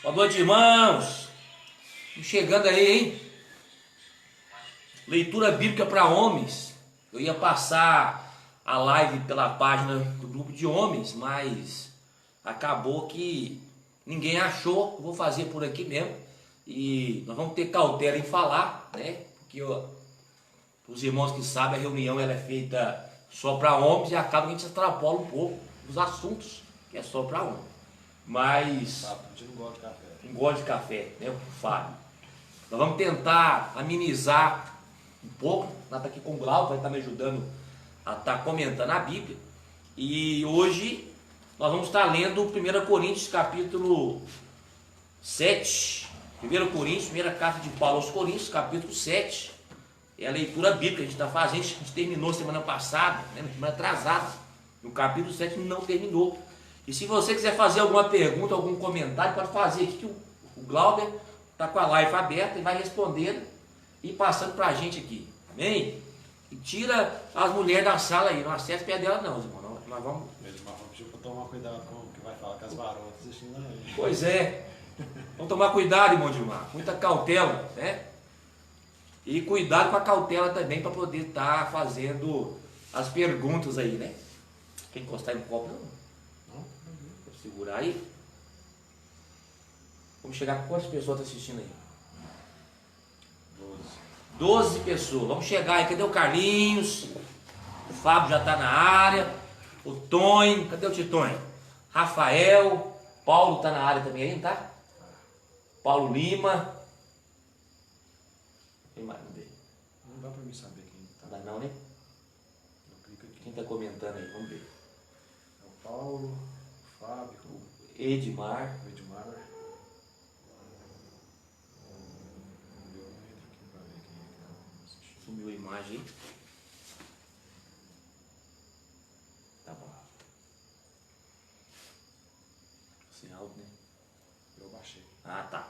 Boa noite, irmãos. Estamos chegando aí, hein? Leitura bíblica para homens. Eu ia passar a live pela página do grupo de homens, mas acabou que ninguém achou. Eu vou fazer por aqui mesmo. E nós vamos ter cautela em falar, né? Porque os irmãos que sabem, a reunião ela é feita só para homens e acaba que a gente extrapola um pouco os assuntos, que é só para homens. Mas A gente não gosta de café. não gosta de café, né? O Fábio. Nós vamos tentar amenizar um pouco. Nós estamos aqui com o Glauco, vai estar me ajudando a estar comentando a Bíblia. E hoje nós vamos estar lendo 1 Coríntios capítulo 7. 1 Coríntios, primeira carta de Paulo aos Coríntios, capítulo 7. É a leitura bíblica que a gente está fazendo. A gente terminou semana passada, né? Semana atrasada. No capítulo 7 não terminou. E se você quiser fazer alguma pergunta, algum comentário, pode fazer aqui que o Glauber está com a live aberta e vai respondendo e passando para a gente aqui. Amém? E tira as mulheres da sala aí, não acessa perto dela não, irmão. Nós vamos... Edmar, vamos tomar cuidado com o que vai falar com as varotas assistindo aí. Pois é. Vamos tomar cuidado, irmão Dilmar. Muita cautela, né? E cuidado com a cautela também para poder estar fazendo as perguntas aí, né? Quer encostar no copo não? Vou segurar aí. Vamos chegar com quantas pessoas estão assistindo aí? 12 pessoas. Vamos chegar aí. Cadê o Carlinhos? O Fábio já está na área. O Tonho. Cadê o Titonho? Rafael. Paulo está na área também aí, não tá? Paulo Lima. Quem mais? Vamos ver. Não dá pra mim saber quem tá. Não dá não, né? Eu clico aqui. Quem está comentando aí? Vamos ver. É o Paulo, o Fábio, o Edmar. Edmar. Eu entro aqui pra ver quem é que tá assistindo. Sumiu a imagem aí. Tá bom. Sem áudio, né? Eu baixei. Ah, tá.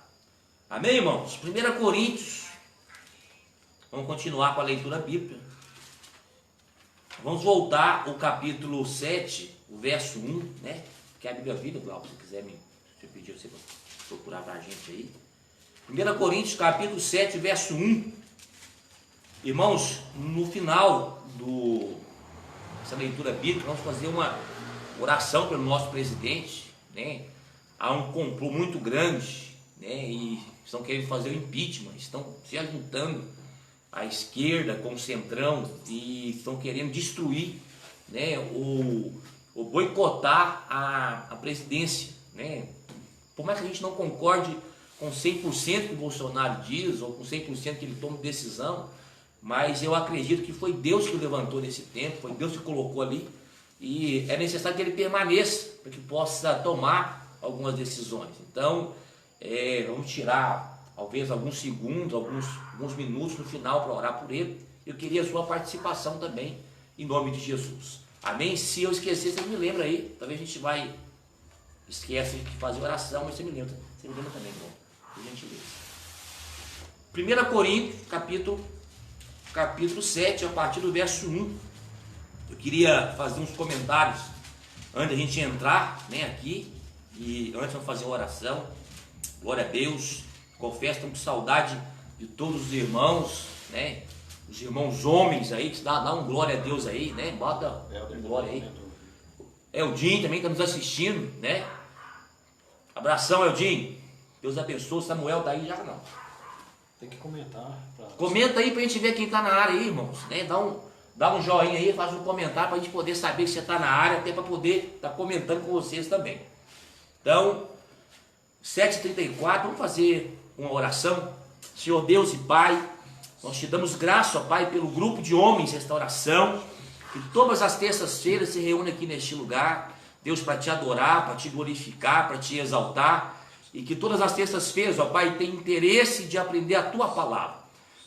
Amém, irmãos? 1 Coríntios. Vamos continuar com a leitura bíblica. Vamos voltar ao capítulo 7, o verso 1, né? Que é a Bíblia Viva, Glauco, se quiser me pedir você procurar para a gente aí. 1 Coríntios, capítulo 7, verso 1. Irmãos, no final dessa leitura bíblica, vamos fazer uma oração pelo nosso presidente, né? Há um complô muito grande, né? E estão querendo fazer o impeachment, estão se ajuntando a esquerda com o centrão e estão querendo destruir, né, o boicotar a presidência, né? Por mais que a gente não concorde com 100% que o Bolsonaro diz ou com 100% que ele toma decisão, mas eu acredito que foi Deus que o levantou nesse tempo, foi Deus que o colocou ali e é necessário que ele permaneça para que possa tomar algumas decisões. Então, vamos tirar talvez alguns segundos, alguns minutos no final para orar por ele. Eu queria a sua participação também, em nome de Jesus. Amém? Se eu esquecer, você me lembra aí. Talvez a gente esquece de fazer oração, mas você me lembra também, irmão, por gentileza. 1 Coríntios, capítulo 7, a partir do verso 1. Eu queria fazer uns comentários antes da gente entrar, né, aqui. E antes de fazer uma oração. Glória a Deus. Confesso, estou com saudade de todos os irmãos, né? Os irmãos homens aí, que dá um glória a Deus aí, né? Bota um glória aí. Eldinho também está nos assistindo, né? Abração, Eldinho. Deus abençoe. Samuel está aí já não. Tem que comentar. Comenta aí para a gente ver quem está na área aí, irmãos, né? Dá um joinha aí, faz um comentário para a gente poder saber que você está na área, até para poder estar comentando com vocês também. Então, 7h34, vamos fazer uma oração. Senhor Deus e Pai, nós te damos graça, ó Pai, pelo grupo de homens Restauração, que todas as terças-feiras se reúne aqui neste lugar, Deus, para te adorar, para te glorificar, para te exaltar, e que todas as terças-feiras, ó Pai, tem interesse de aprender a Tua palavra.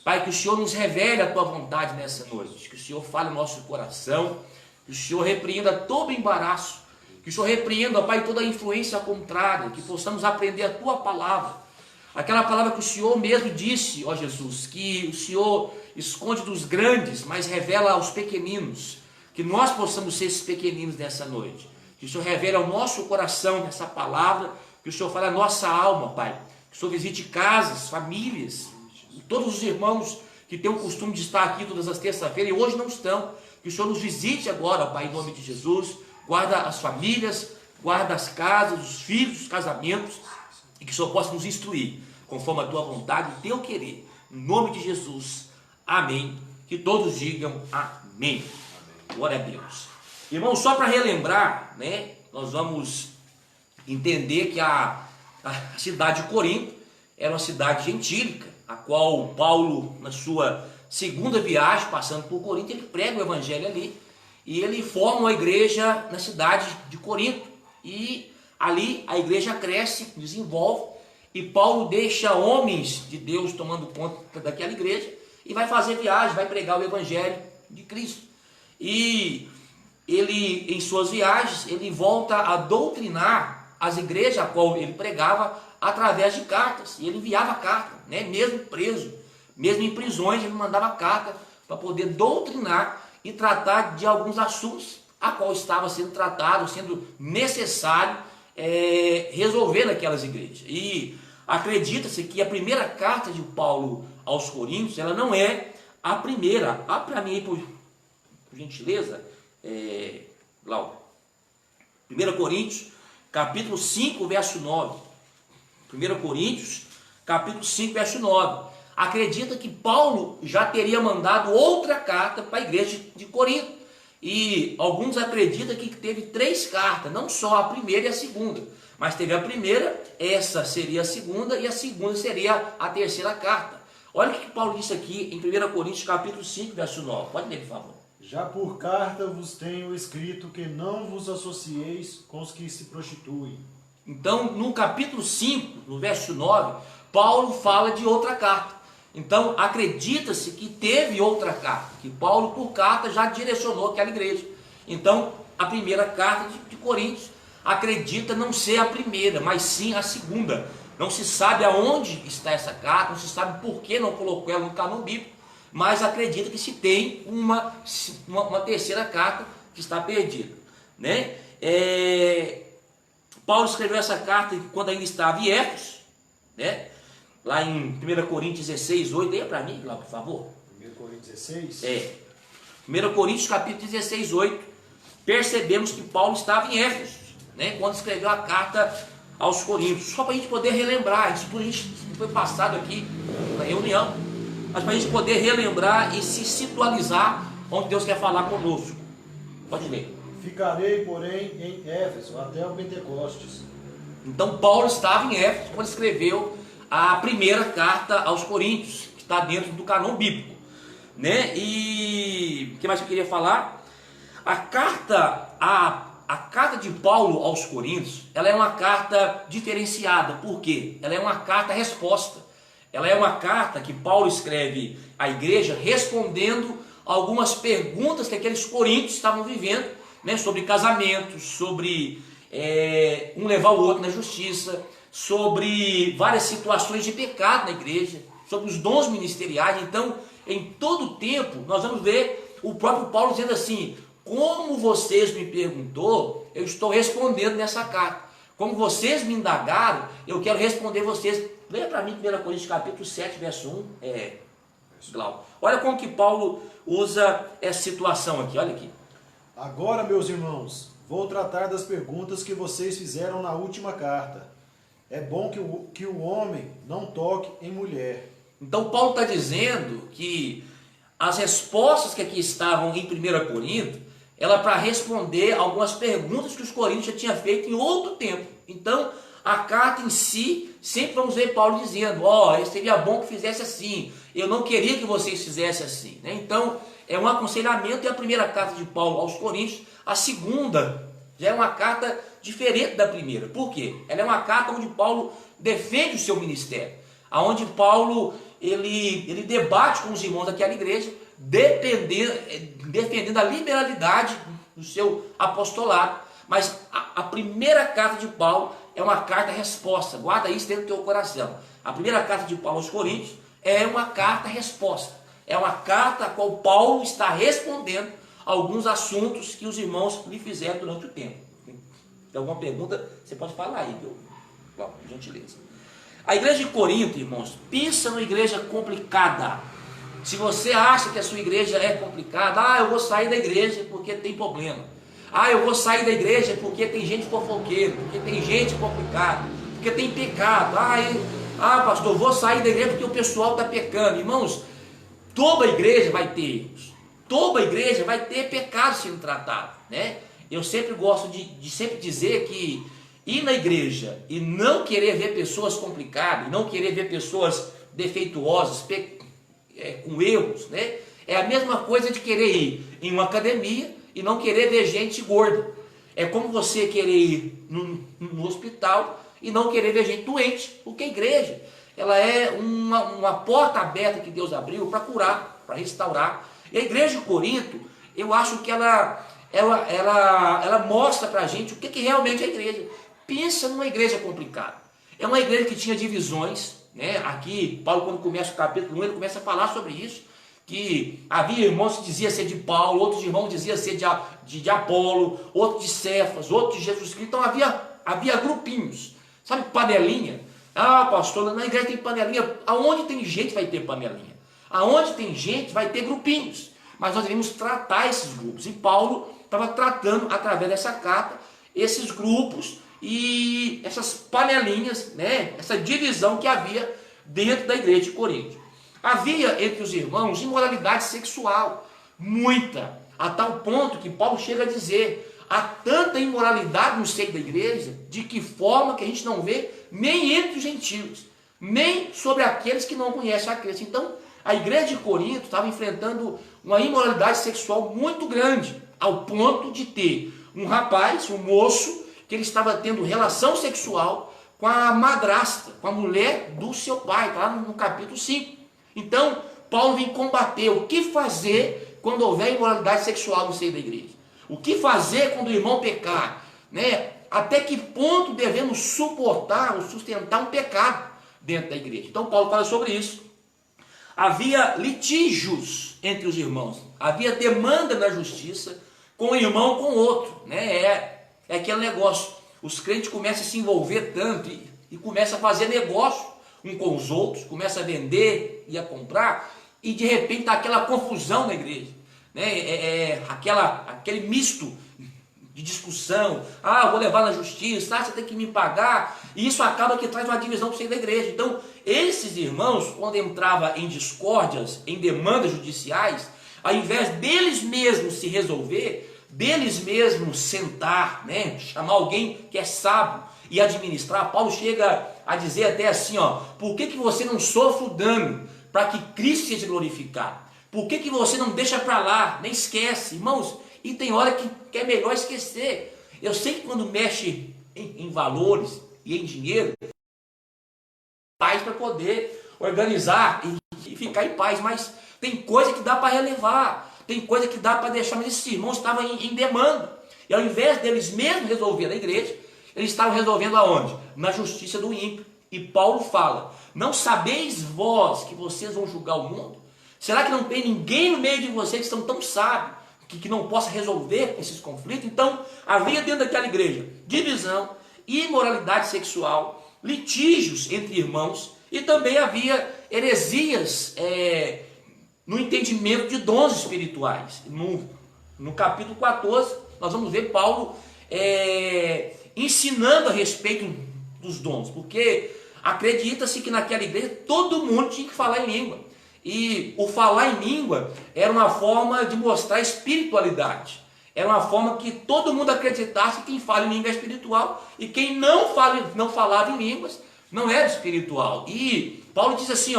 Pai, que o Senhor nos revele a Tua vontade nessa noite, que o Senhor fale no nosso coração, que o Senhor repreenda todo embaraço, que o Senhor repreenda, ó Pai, toda a influência contrária, que possamos aprender a Tua palavra. Aquela palavra que o Senhor mesmo disse, ó Jesus, que o Senhor esconde dos grandes, mas revela aos pequeninos. Que nós possamos ser esses pequeninos nessa noite. Que o Senhor revele ao nosso coração essa palavra, Que o Senhor fale a nossa alma, Pai. Que o Senhor visite casas, famílias, todos os irmãos que têm o costume de estar aqui todas as terças-feiras e hoje não estão. Que o Senhor nos visite agora, Pai, em nome de Jesus. Guarda as famílias, guarda as casas, os filhos, os casamentos. E que o Senhor possa nos instruir, conforme a Tua vontade e Teu querer. Em nome de Jesus. Amém. Que todos digam amém. Glória a Deus. Irmãos, só para relembrar, né, nós vamos entender que a cidade de Corinto era uma cidade gentílica, a qual Paulo, na sua segunda viagem, passando por Corinto, ele prega o evangelho ali, e ele forma uma igreja na cidade de Corinto, e ali a igreja cresce, desenvolve, e Paulo deixa homens de Deus tomando conta daquela igreja, e vai fazer viagem, vai pregar o evangelho de Cristo. E ele, em suas viagens, ele volta a doutrinar as igrejas a qual ele pregava através de cartas. E ele enviava carta, né? Mesmo preso, mesmo em prisões, ele mandava carta para poder doutrinar e tratar de alguns assuntos a qual estava sendo tratado, sendo necessário resolver naquelas igrejas. E acredita-se que a primeira carta de Paulo aos Coríntios, ela não é a primeira. Para mim, por gentileza, Laura. 1 Coríntios, capítulo 5, verso 9. 1 Coríntios, capítulo 5, verso 9. Acredita que Paulo já teria mandado outra carta para a igreja de Corinto. E alguns acreditam que teve 3 cartas, não só a primeira e a segunda. Mas teve a primeira, essa seria a segunda, e a segunda seria a terceira carta. Olha o que Paulo disse aqui em 1 Coríntios, capítulo 5, verso 9. Pode ler, por favor. Já por carta vos tenho escrito que não vos associeis com os que se prostituem. Então, no capítulo 5, no verso 9, Paulo fala de outra carta. Então, acredita-se que teve outra carta, que Paulo, por carta, já direcionou aquela igreja. Então, a primeira carta de Coríntios, acredita não ser a primeira, mas sim a segunda. Não se sabe aonde está essa carta, não se sabe por que não colocou ela no cânon bíblico, mas acredita que se tem uma terceira carta que está perdida, né? Paulo escreveu essa carta quando ainda estava em Éfeso, né? Lá em 1 Coríntios 16, 8, leia para mim, lá, por favor. 1 Coríntios 16? 1 Coríntios capítulo 16, 8, percebemos que Paulo estava em Éfeso, né? Quando escreveu a carta aos Coríntios, só para a gente poder relembrar, isso foi passado aqui na reunião, mas para a gente poder relembrar e se situalizar onde Deus quer falar conosco. Pode ler. Ficarei, porém, em Éfeso até o Pentecostes. Então Paulo estava em Éfeso quando escreveu a primeira carta aos Coríntios, que está dentro do cânon bíblico, né? E o que mais eu queria falar? A carta de Paulo aos Coríntios, ela é uma carta diferenciada. Por quê? Ela é uma carta-resposta. Ela é uma carta que Paulo escreve à igreja respondendo algumas perguntas que aqueles coríntios estavam vivendo, né, sobre casamento, sobre um levar o outro na justiça, sobre várias situações de pecado na igreja, sobre os dons ministeriais. Então, em todo o tempo, nós vamos ver o próprio Paulo dizendo assim: como vocês me perguntou, eu estou respondendo nessa carta. Como vocês me indagaram, eu quero responder vocês. Leia para mim 1 Coríntios capítulo 7, verso 1. Glauco. Olha como que Paulo usa essa situação aqui, olha aqui. Agora, meus irmãos, vou tratar das perguntas que vocês fizeram na última carta. É bom que o homem não toque em mulher. Então Paulo está dizendo que as respostas que aqui estavam em 1 Coríntios, ela para responder algumas perguntas que os coríntios já tinham feito em outro tempo. Então, a carta em si, sempre vamos ver Paulo dizendo: seria bom que fizesse assim, eu não queria que vocês fizessem assim, né? Então, é um aconselhamento. E a primeira carta de Paulo aos Coríntios, a segunda, já é uma carta diferente da primeira. Por quê? Ela é uma carta onde Paulo defende o seu ministério, onde Paulo ele debate com os irmãos daquela igreja, defendendo a liberalidade do seu apostolado. Mas a primeira carta de Paulo é uma carta-resposta. Guarda isso dentro do teu coração. A primeira carta de Paulo aos Coríntios é uma carta-resposta. É uma carta a qual Paulo está respondendo a alguns assuntos que os irmãos lhe fizeram durante o tempo. Tem alguma pergunta? Você pode falar aí, viu? Por gentileza. A igreja de Corinto, irmãos, pensa numa igreja complicada. Se você acha que a sua igreja é complicada, eu vou sair da igreja porque tem problema. Eu vou sair da igreja porque tem gente fofoqueira, porque tem gente complicada, porque tem pecado. Pastor, vou sair da igreja porque o pessoal está pecando. Irmãos, toda igreja vai ter erros. Toda igreja vai ter pecado sendo tratado, né? Eu sempre gosto de sempre dizer que ir na igreja e não querer ver pessoas complicadas, não querer ver pessoas defeituosas, com erros, né? É a mesma coisa de querer ir em uma academia e não querer ver gente gorda. É como você querer ir no hospital e não querer ver gente doente, porque a igreja, ela é uma porta aberta que Deus abriu para curar, para restaurar. E a igreja de Corinto, eu acho que ela mostra para a gente o que realmente é a igreja. Pensa numa igreja complicada. É uma igreja que tinha divisões, né? Aqui, Paulo, quando começa o capítulo 1, ele começa a falar sobre isso, que havia irmãos que diziam ser de Paulo, outros irmãos diziam ser de Apolo, outros de Cefas, outros de Jesus Cristo. Então havia grupinhos, sabe, panelinha. Pastor, na igreja tem panelinha. Aonde tem gente vai ter panelinha. Aonde tem gente vai ter grupinhos. Mas nós devemos tratar esses grupos. E Paulo estava tratando, através dessa carta, esses grupos e essas panelinhas, né? Essa divisão que havia dentro da igreja de Corinto. Havia entre os irmãos imoralidade sexual, muita, a tal ponto que Paulo chega a dizer: há tanta imoralidade no seio da igreja, de que forma que a gente não vê nem entre os gentios, nem sobre aqueles que não conhecem a Cristo. Então, a igreja de Corinto estava enfrentando uma imoralidade sexual muito grande, ao ponto de ter um rapaz, um moço, que ele estava tendo relação sexual com a madrasta, com a mulher do seu pai, está lá no capítulo 5. Então, Paulo vem combater o que fazer quando houver imoralidade sexual no seio da igreja. O que fazer quando o irmão pecar, né? Até que ponto devemos suportar ou sustentar um pecado dentro da igreja. Então, Paulo fala sobre isso. Havia litígios entre os irmãos, havia demanda na justiça com um irmão com o outro, né? É aquele negócio, os crentes começam a se envolver tanto e começam a fazer negócio um com os outros, começam a vender e a comprar, e de repente está aquela confusão na igreja, né? Aquele misto de discussão. Eu vou levar na justiça, você tem que me pagar, e isso acaba que traz uma divisão para o seio da igreja. Então, esses irmãos, quando entrava em discórdias, em demandas judiciais, ao invés deles mesmos se resolver, deles mesmos sentar, né, chamar alguém que é sábio e administrar, Paulo chega a dizer até assim, por que você não sofre o dano para que Cristo seja glorificado? Por que você não deixa para lá, nem esquece? Irmãos, e tem hora que é melhor esquecer. Eu sei que quando mexe em valores e em dinheiro, paz para poder organizar e ficar em paz, mas tem coisa que dá para relevar, tem coisa que dá para deixar. Mas esses irmãos estavam em demanda, e ao invés deles mesmos resolver na igreja, eles estavam resolvendo aonde? Na justiça do ímpio. E Paulo fala: não sabeis vós que vocês vão julgar o mundo? Será que não tem ninguém no meio de vocês que são tão sábios que não possa resolver esses conflitos? Então, havia dentro daquela igreja divisão, imoralidade sexual, litígios entre irmãos, e também havia heresias no entendimento de dons espirituais. No capítulo 14, nós vamos ver Paulo ensinando a respeito dos dons, porque acredita-se que naquela igreja todo mundo tinha que falar em língua. E o falar em língua era uma forma de mostrar espiritualidade. Era uma forma que todo mundo acreditasse que quem fala em língua é espiritual, e quem não falava em línguas não era espiritual. E Paulo diz assim,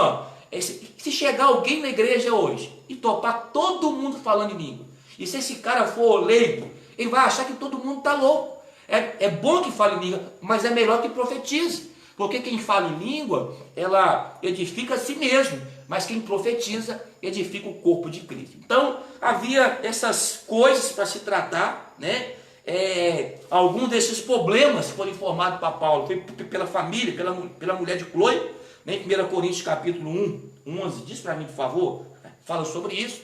se chegar alguém na igreja hoje e topar todo mundo falando em língua, e se esse cara for leigo, ele vai achar que todo mundo está louco. É bom que fale em língua, mas é melhor que profetize, porque quem fala em língua, ela edifica a si mesmo, mas quem profetiza edifica o corpo de Cristo. Então havia essas coisas para se tratar, né? Alguns desses problemas foram informados para Paulo, foi pela família, pela mulher de Cloe, né? Em 1 Coríntios capítulo 11, diz para mim, por favor, fala sobre isso.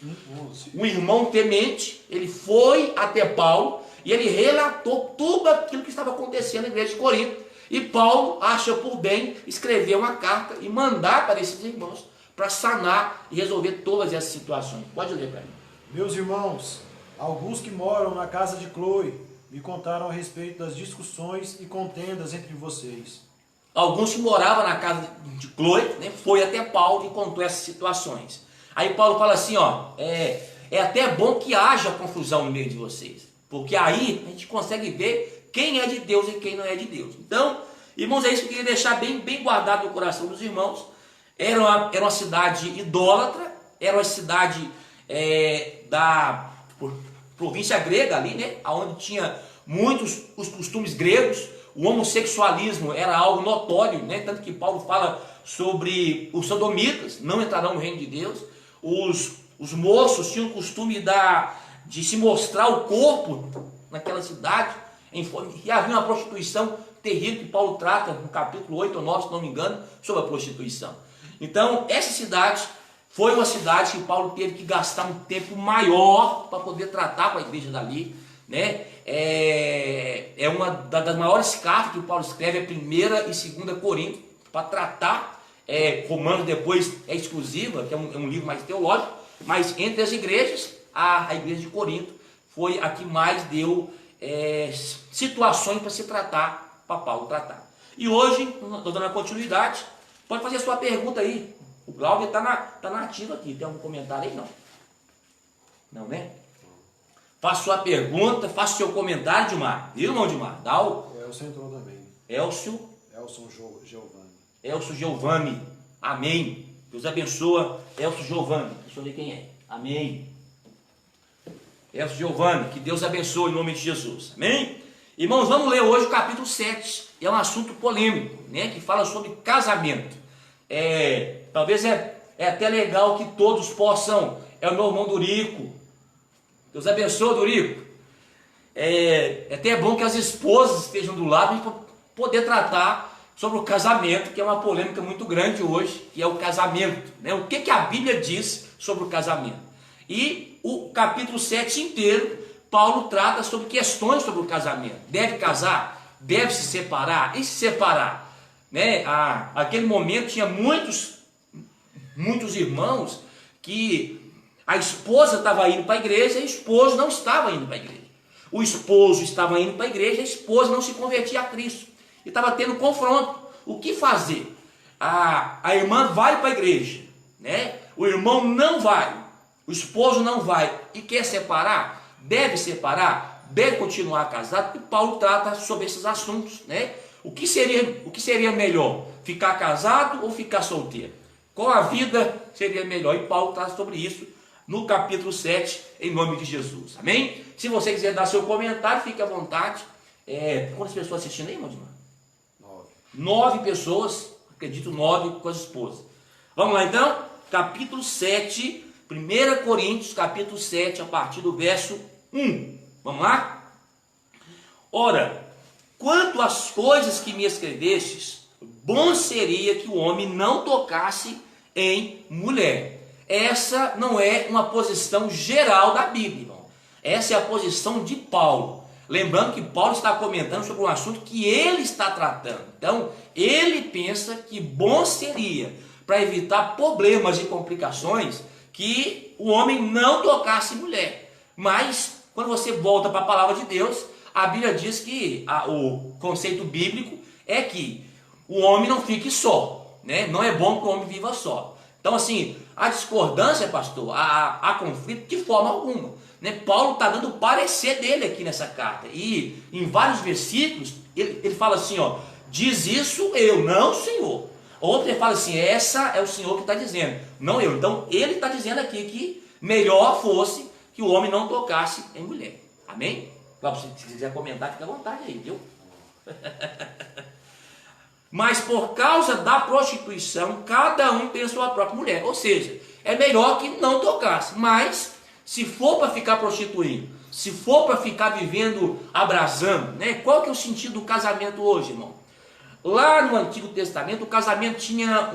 Um irmão temente, ele foi até Paulo e ele relatou tudo aquilo que estava acontecendo na igreja de Corinto. E Paulo acha por bem escrever uma carta e mandar para esses irmãos para sanar e resolver todas essas situações. Pode ler para mim. Meus irmãos, alguns que moram na casa de Chloe me contaram a respeito das discussões e contendas entre vocês. Alguns que moravam na casa de Chloe, né, foi até Paulo e contou essas situações. Aí Paulo fala assim, ó, é até bom que haja confusão no meio de vocês, porque aí a gente consegue ver quem é de Deus e quem não é de Deus. Então, irmãos, é isso que eu queria deixar bem guardado no coração dos irmãos. Era uma cidade idólatra, era uma cidade da província grega ali, né, onde tinha muitos os costumes gregos. O homossexualismo era algo notório, né, tanto que Paulo fala sobre os sodomitas, não entrarão no reino de Deus. Os moços tinham o costume de se mostrar o corpo naquela cidade, e havia uma prostituição terrível que Paulo trata no capítulo 8 ou 9, se não me engano, sobre a prostituição. Então, essa cidade foi uma cidade que Paulo teve que gastar um tempo maior para poder tratar com a igreja dali, né? É uma das maiores cartas que Paulo escreve, é 1ª e 2ª Coríntios, para tratar. Romanos depois é exclusiva, que é um livro mais teológico, mas entre as igrejas, a igreja de Corinto foi a que mais deu situações para se tratar, para Paulo tratar. E hoje, estou dando a continuidade, pode fazer a sua pergunta aí. O Glauber está na ativa aqui. Tem algum comentário aí? Não? Não, né? Faça sua pergunta, faça seu comentário, Dilmar. Viu, irmão Dilmar? O Elcio entrou também. Elcio Giovanni. Elcio Giovanni. Amém. Deus abençoa Elcio Giovanni. Deixa eu ver quem é. Amém. Elcio Giovanni, que Deus abençoe em nome de Jesus. Amém? Irmãos, vamos ler hoje o capítulo 7. É um assunto polêmico, né? Que fala sobre casamento. Talvez é até legal que todos possam. É o meu irmão Durico. Deus abençoe, Durico. É até bom que as esposas estejam do lado para poder tratar sobre o casamento, que é uma polêmica muito grande hoje, que é o casamento, né? O que a Bíblia diz sobre o casamento? E o capítulo 7 inteiro, Paulo trata sobre questões sobre o casamento. Deve casar? Deve se separar? E se separar? Né? Aquele momento tinha muitos irmãos que a esposa estava indo para a igreja e o esposo não estava indo para a igreja. O esposo estava indo para a igreja e a esposa não se convertia a Cristo. E estava tendo confronto. O que fazer? A irmã vai para a igreja, né? O irmão não vai, o esposo não vai e quer separar? Deve separar? Deve continuar casado? E Paulo trata sobre esses assuntos, né? O que seria melhor? Ficar casado ou ficar solteiro? Qual a vida seria melhor? E Paulo trata sobre isso no capítulo 7, em nome de Jesus. Amém? Se você quiser dar seu comentário, fique à vontade. Quantas pessoas assistindo aí, irmão? 9 pessoas, acredito 9 com as esposas. Vamos lá então? Capítulo 7, 1 Coríntios, capítulo 7, a partir do verso 1. Vamos lá? Ora, quanto às coisas que me escrevestes, bom seria que o homem não tocasse em mulher. Essa não é uma posição geral da Bíblia, irmão. Essa é a posição de Paulo. Lembrando que Paulo está comentando sobre um assunto que ele está tratando. Então, ele pensa que bom seria, para evitar problemas e complicações, que o homem não tocasse mulher. Mas, quando você volta para a palavra de Deus, a Bíblia diz que o conceito bíblico é que o homem não fique só, né? Não é bom que o homem viva só. Então, assim, a discordância, pastor, há conflito de forma alguma, né? Paulo está dando o parecer dele aqui nessa carta. E em vários versículos, ele fala assim, ó, diz isso eu, não o Senhor. Outro ele fala assim, essa é o Senhor que está dizendo, não eu. Então, ele está dizendo aqui que melhor fosse que o homem não tocasse em mulher. Amém? Se quiser comentar, fica à vontade aí, viu? Mas por causa da prostituição, cada um tem a sua própria mulher. Ou seja, é melhor que não tocasse. Mas, se for para ficar prostituindo, se for para ficar vivendo, abrasando, né? Qual que é o sentido do casamento hoje, irmão? Lá no Antigo Testamento, o casamento tinha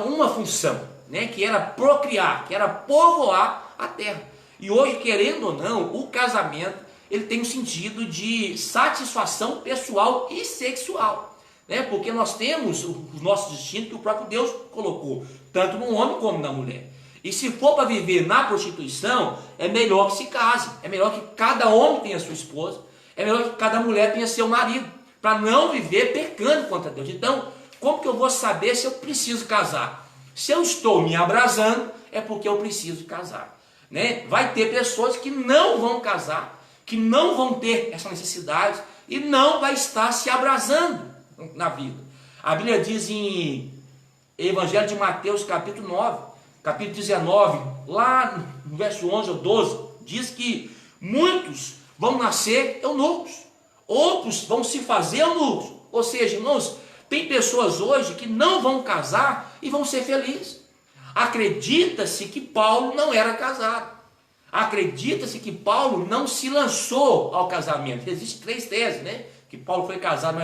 uma função, né? Que era procriar, que era povoar a terra. E hoje, querendo ou não, o casamento ele tem um sentido de satisfação pessoal e sexual, né? Porque nós temos os nossos instintos que o próprio Deus colocou, tanto no homem como na mulher. E se for para viver na prostituição, é melhor que se case, é melhor que cada homem tenha sua esposa, é melhor que cada mulher tenha seu marido, para não viver pecando contra Deus. Então, como que eu vou saber se eu preciso casar? Se eu estou me abrasando, é porque eu preciso casar, né? Vai ter pessoas que não vão casar, que não vão ter essa necessidade e não vai estar se abrasando na vida. A Bíblia diz em Evangelho de Mateus, capítulo 9, capítulo 19, lá no verso 11 ou 12, diz que muitos vão nascer eunucos, outros vão se fazer eunucos. Ou seja, irmãos, tem pessoas hoje que não vão casar e vão ser felizes. Acredita-se que Paulo não era casado. Acredita-se que Paulo não se lançou ao casamento. Existem 3 teses, né? Que Paulo foi casado,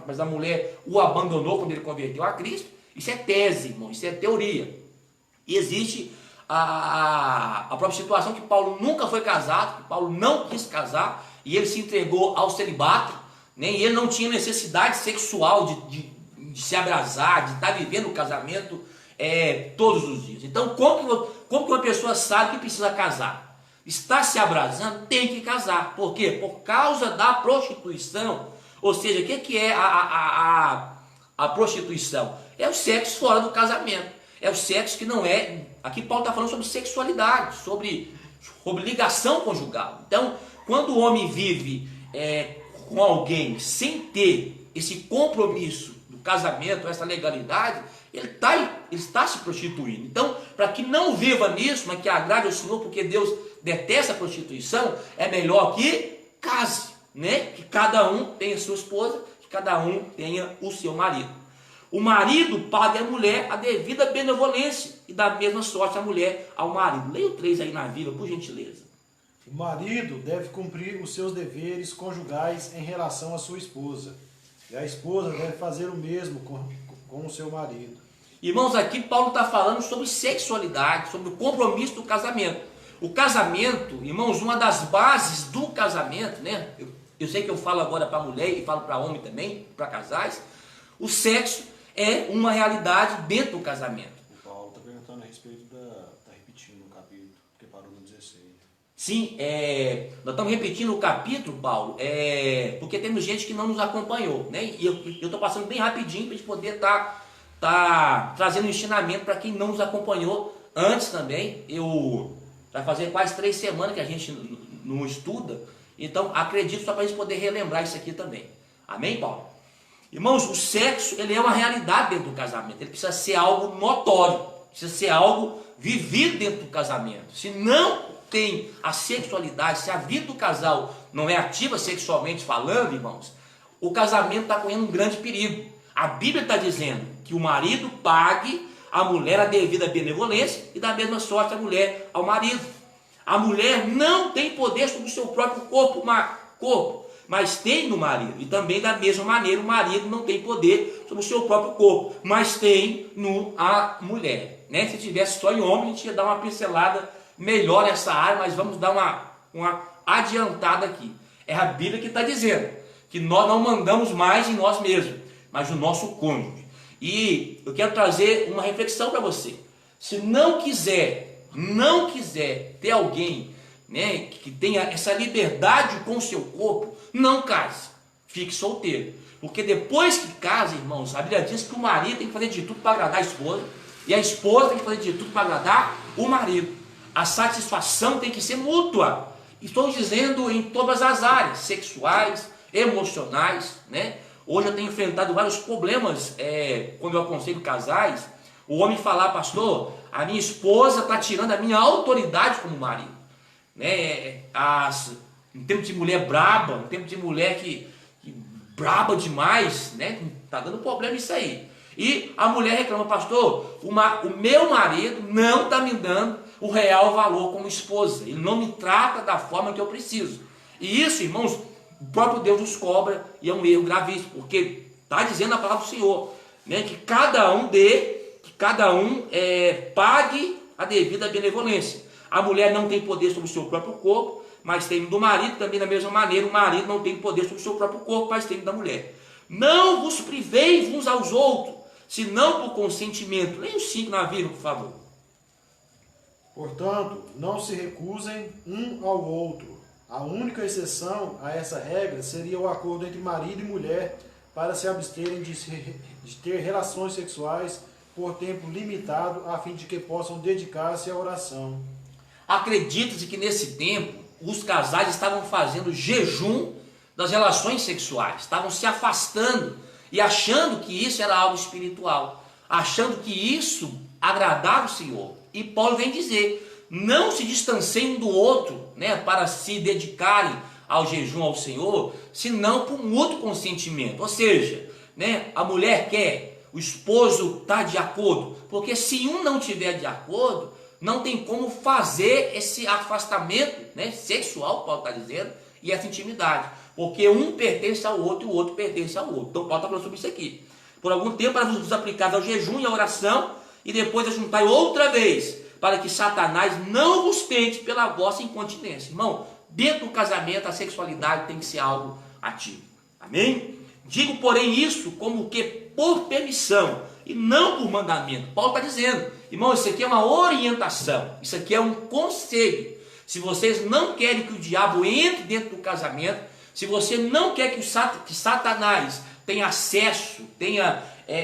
mas a mulher o abandonou quando ele converteu a Cristo. Isso é tese, irmão, isso é teoria. E existe a própria situação que Paulo nunca foi casado, que Paulo não quis casar, e ele se entregou ao celibato, né? E ele não tinha necessidade sexual de se abrasar, de estar vivendo o casamento todos os dias. Então, como que uma pessoa sabe que precisa casar? Está se abrasando, tem que casar. Por quê? Por causa da prostituição. Ou seja, o que é a prostituição? É o sexo fora do casamento. É o sexo que não é... Aqui Paulo está falando sobre sexualidade, sobre ligação conjugal. Então, quando o homem vive com alguém sem ter esse compromisso do casamento, essa legalidade, ele está se prostituindo. Então, para que não viva nisso, mas que agrade ao Senhor, porque Deus detesta a prostituição, é melhor que case, né? Que cada um tenha sua esposa, que cada um tenha o seu marido. O marido paga à mulher a devida benevolência e da mesma sorte a mulher ao marido. Leia o 3 aí na Bíblia, por gentileza. O marido deve cumprir os seus deveres conjugais em relação à sua esposa. E a esposa deve fazer o mesmo com o seu marido. Irmãos, aqui Paulo está falando sobre sexualidade, sobre o compromisso do casamento. O casamento, irmãos, uma das bases do casamento, né? Eu sei que eu falo agora para mulher e falo para homem também, para casais. O sexo é uma realidade dentro do casamento. O Paulo está perguntando a respeito está repetindo o capítulo, porque parou no 16. Sim, nós estamos repetindo o capítulo, Paulo, porque temos gente que não nos acompanhou, né? E eu estou passando bem rapidinho para a gente poder estar trazendo um ensinamento para quem não nos acompanhou antes também. Vai fazer quase 3 semanas que a gente não estuda, então acredito só para a gente poder relembrar isso aqui também. Amém, Paulo? Irmãos, o sexo ele é uma realidade dentro do casamento, ele precisa ser algo notório, precisa ser algo vivido dentro do casamento. Se não tem a sexualidade, se a vida do casal não é ativa sexualmente falando, irmãos, o casamento está correndo um grande perigo. A Bíblia está dizendo que o marido pague a mulher a devida benevolência e da mesma sorte a mulher ao marido. A mulher não tem poder sobre o seu próprio corpo, mas tem no marido. E também da mesma maneira o marido não tem poder sobre o seu próprio corpo, mas tem a mulher, né? Se tivesse só em homem, a gente ia dar uma pincelada melhor nessa área, mas vamos dar uma adiantada aqui. É a Bíblia que está dizendo que nós não mandamos mais em nós mesmos, mas no nosso cônjuge. E eu quero trazer uma reflexão para você. Se não quiser ter alguém, né, que tenha essa liberdade com o seu corpo, não case, fique solteiro. Porque depois que casa, irmãos, a Bíblia diz que o marido tem que fazer de tudo para agradar a esposa, e a esposa tem que fazer de tudo para agradar o marido. A satisfação tem que ser mútua. Estou dizendo em todas as áreas, sexuais, emocionais, né? Hoje eu tenho enfrentado vários problemas quando eu aconselho casais. O homem falar, pastor, a minha esposa está tirando a minha autoridade como marido, né? Em tempo de mulher braba, em tempo de mulher que braba demais, né? Está dando problema isso aí. E a mulher reclama, pastor, o meu marido não está me dando o real valor como esposa. Ele não me trata da forma que eu preciso. E isso, irmãos, o próprio Deus nos cobra e é um erro gravíssimo, porque está dizendo a palavra do Senhor, né? Que cada um pague a devida benevolência. A mulher não tem poder sobre o seu próprio corpo, mas teme do marido. Também da mesma maneira, o marido não tem poder sobre o seu próprio corpo, mas teme da mulher. Não vos priveis uns aos outros, senão por consentimento. Leia o 5 na Bíblia, por favor. Portanto, não se recusem um ao outro. A única exceção a essa regra seria o acordo entre marido e mulher para se absterem de ter relações sexuais por tempo limitado, a fim de que possam dedicar-se à oração. Acredita-se que nesse tempo os casais estavam fazendo jejum das relações sexuais, estavam se afastando e achando que isso era algo espiritual, achando que isso agradava o Senhor. E Paulo vem dizer: não se distanciem um do outro, né, para se dedicarem ao jejum ao Senhor, senão por mútuo consentimento. Ou seja, né, a mulher quer, o esposo está de acordo, porque se um não tiver de acordo, não tem como fazer esse afastamento, né, sexual, Paulo está dizendo, e essa intimidade, porque um pertence ao outro e o outro pertence ao outro. Então Paulo está falando sobre isso aqui. Por algum tempo para vos aplicar ao jejum e à oração, e depois ajuntai outra vez, para que Satanás não vos tente pela vossa incontinência. Irmão, dentro do casamento a sexualidade tem que ser algo ativo. Amém? Digo, porém, isso como que por permissão e não por mandamento. Paulo está dizendo, irmão, isso aqui é uma orientação, isso aqui é um conselho. Se vocês não querem que o diabo entre dentro do casamento, se você não quer que Satanás tenha acesso,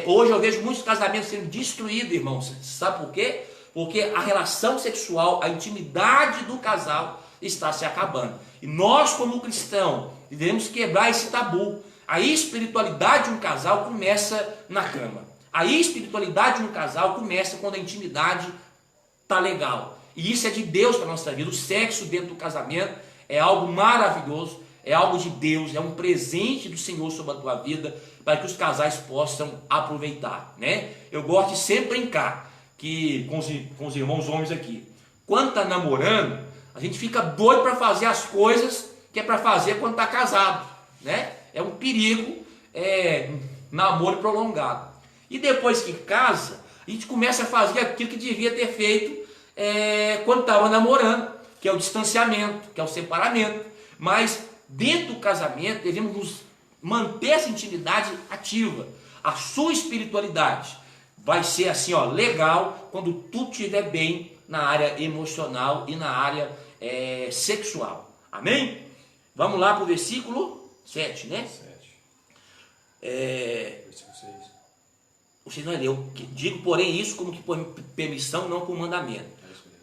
hoje eu vejo muitos casamentos sendo destruídos, irmãos. Sabe por quê? Porque a relação sexual, a intimidade do casal está se acabando. E nós, como cristãos, devemos quebrar esse tabu. A espiritualidade de um casal começa na cama. A espiritualidade de um casal começa quando a intimidade está legal. E isso é de Deus para a nossa vida. O sexo dentro do casamento é algo maravilhoso, é algo de Deus, é um presente do Senhor sobre a tua vida, para que os casais possam aproveitar, né? Eu gosto de sempre brincar que, com os irmãos homens aqui, quando está namorando, a gente fica doido para fazer as coisas que é para fazer quando está casado, né? É um perigo, namoro prolongado. E depois que casa, a gente começa a fazer aquilo que devia ter feito quando estava namorando, que é o distanciamento, que é o separamento. Mas dentro do casamento devemos nos manter essa intimidade ativa. A sua espiritualidade vai ser assim, ó, legal quando tudo estiver bem na área emocional e na área sexual. Amém? Vamos lá para o versículo 7, né? 7. Versículo 6. Você não leu. Digo, porém, isso como que por permissão, não por mandamento.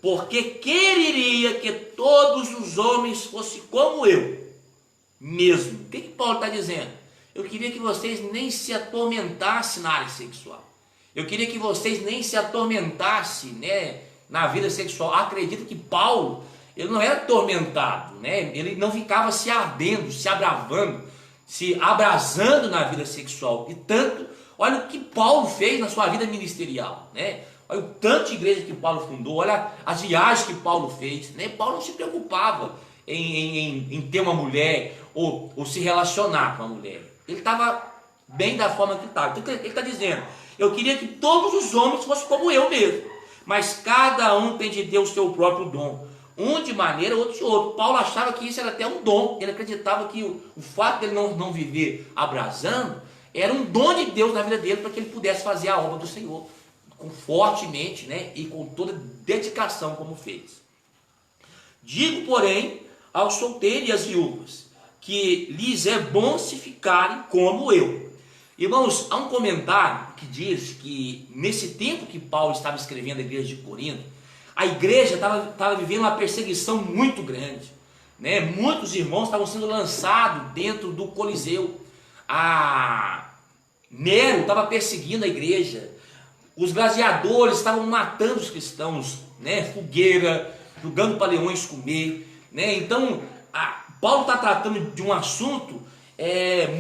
Porque quereria que todos os homens fossem como eu mesmo. O que Paulo está dizendo? Eu queria que vocês nem se atormentassem na área sexual. Eu queria que vocês nem se atormentassem, né, na vida sexual. Acredito que Paulo, ele não era atormentado, né? Ele não ficava se ardendo, se abravando, se abrasando na vida sexual. E tanto, olha o que Paulo fez na sua vida ministerial, né? Olha o tanto de igreja que Paulo fundou, olha as viagens que Paulo fez, né? Paulo não se preocupava em ter uma mulher ou se relacionar com a mulher. Ele estava bem da forma que estava. Então ele está dizendo, eu queria que todos os homens fossem como eu mesmo, mas cada um tem de Deus o seu próprio dom. Um de maneira, outro de outro. Paulo achava que isso era até um dom. Ele acreditava que o fato de ele não viver abrasando era um dom de Deus na vida dele, para que ele pudesse fazer a obra do Senhor fortemente, né, e com toda dedicação como fez. Digo, porém, aos solteiros e às viúvas, que lhes é bom se ficarem como eu. Irmãos, há um comentário que diz que nesse tempo que Paulo estava escrevendo a igreja de Corinto, a igreja estava vivendo uma perseguição muito grande, né? Muitos irmãos estavam sendo lançados dentro do Coliseu. Nero estava perseguindo a igreja. Os gladiadores estavam matando os cristãos, né? Fogueira, jogando para leões comer, né? Então, Paulo está tratando de um assunto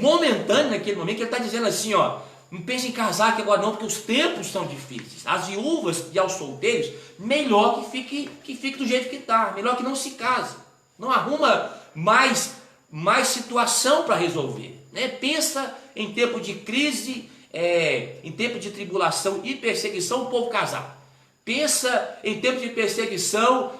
momentâneo naquele momento, que ele está dizendo assim, ó, não pense em casar aqui agora não, porque os tempos são difíceis. As viúvas e aos solteiros, melhor que fique do jeito que está, melhor que não se case, não arruma mais situação para resolver, né? Pensa em tempo de crise, em tempo de tribulação e perseguição, o povo casar. Pensa em tempos de perseguição,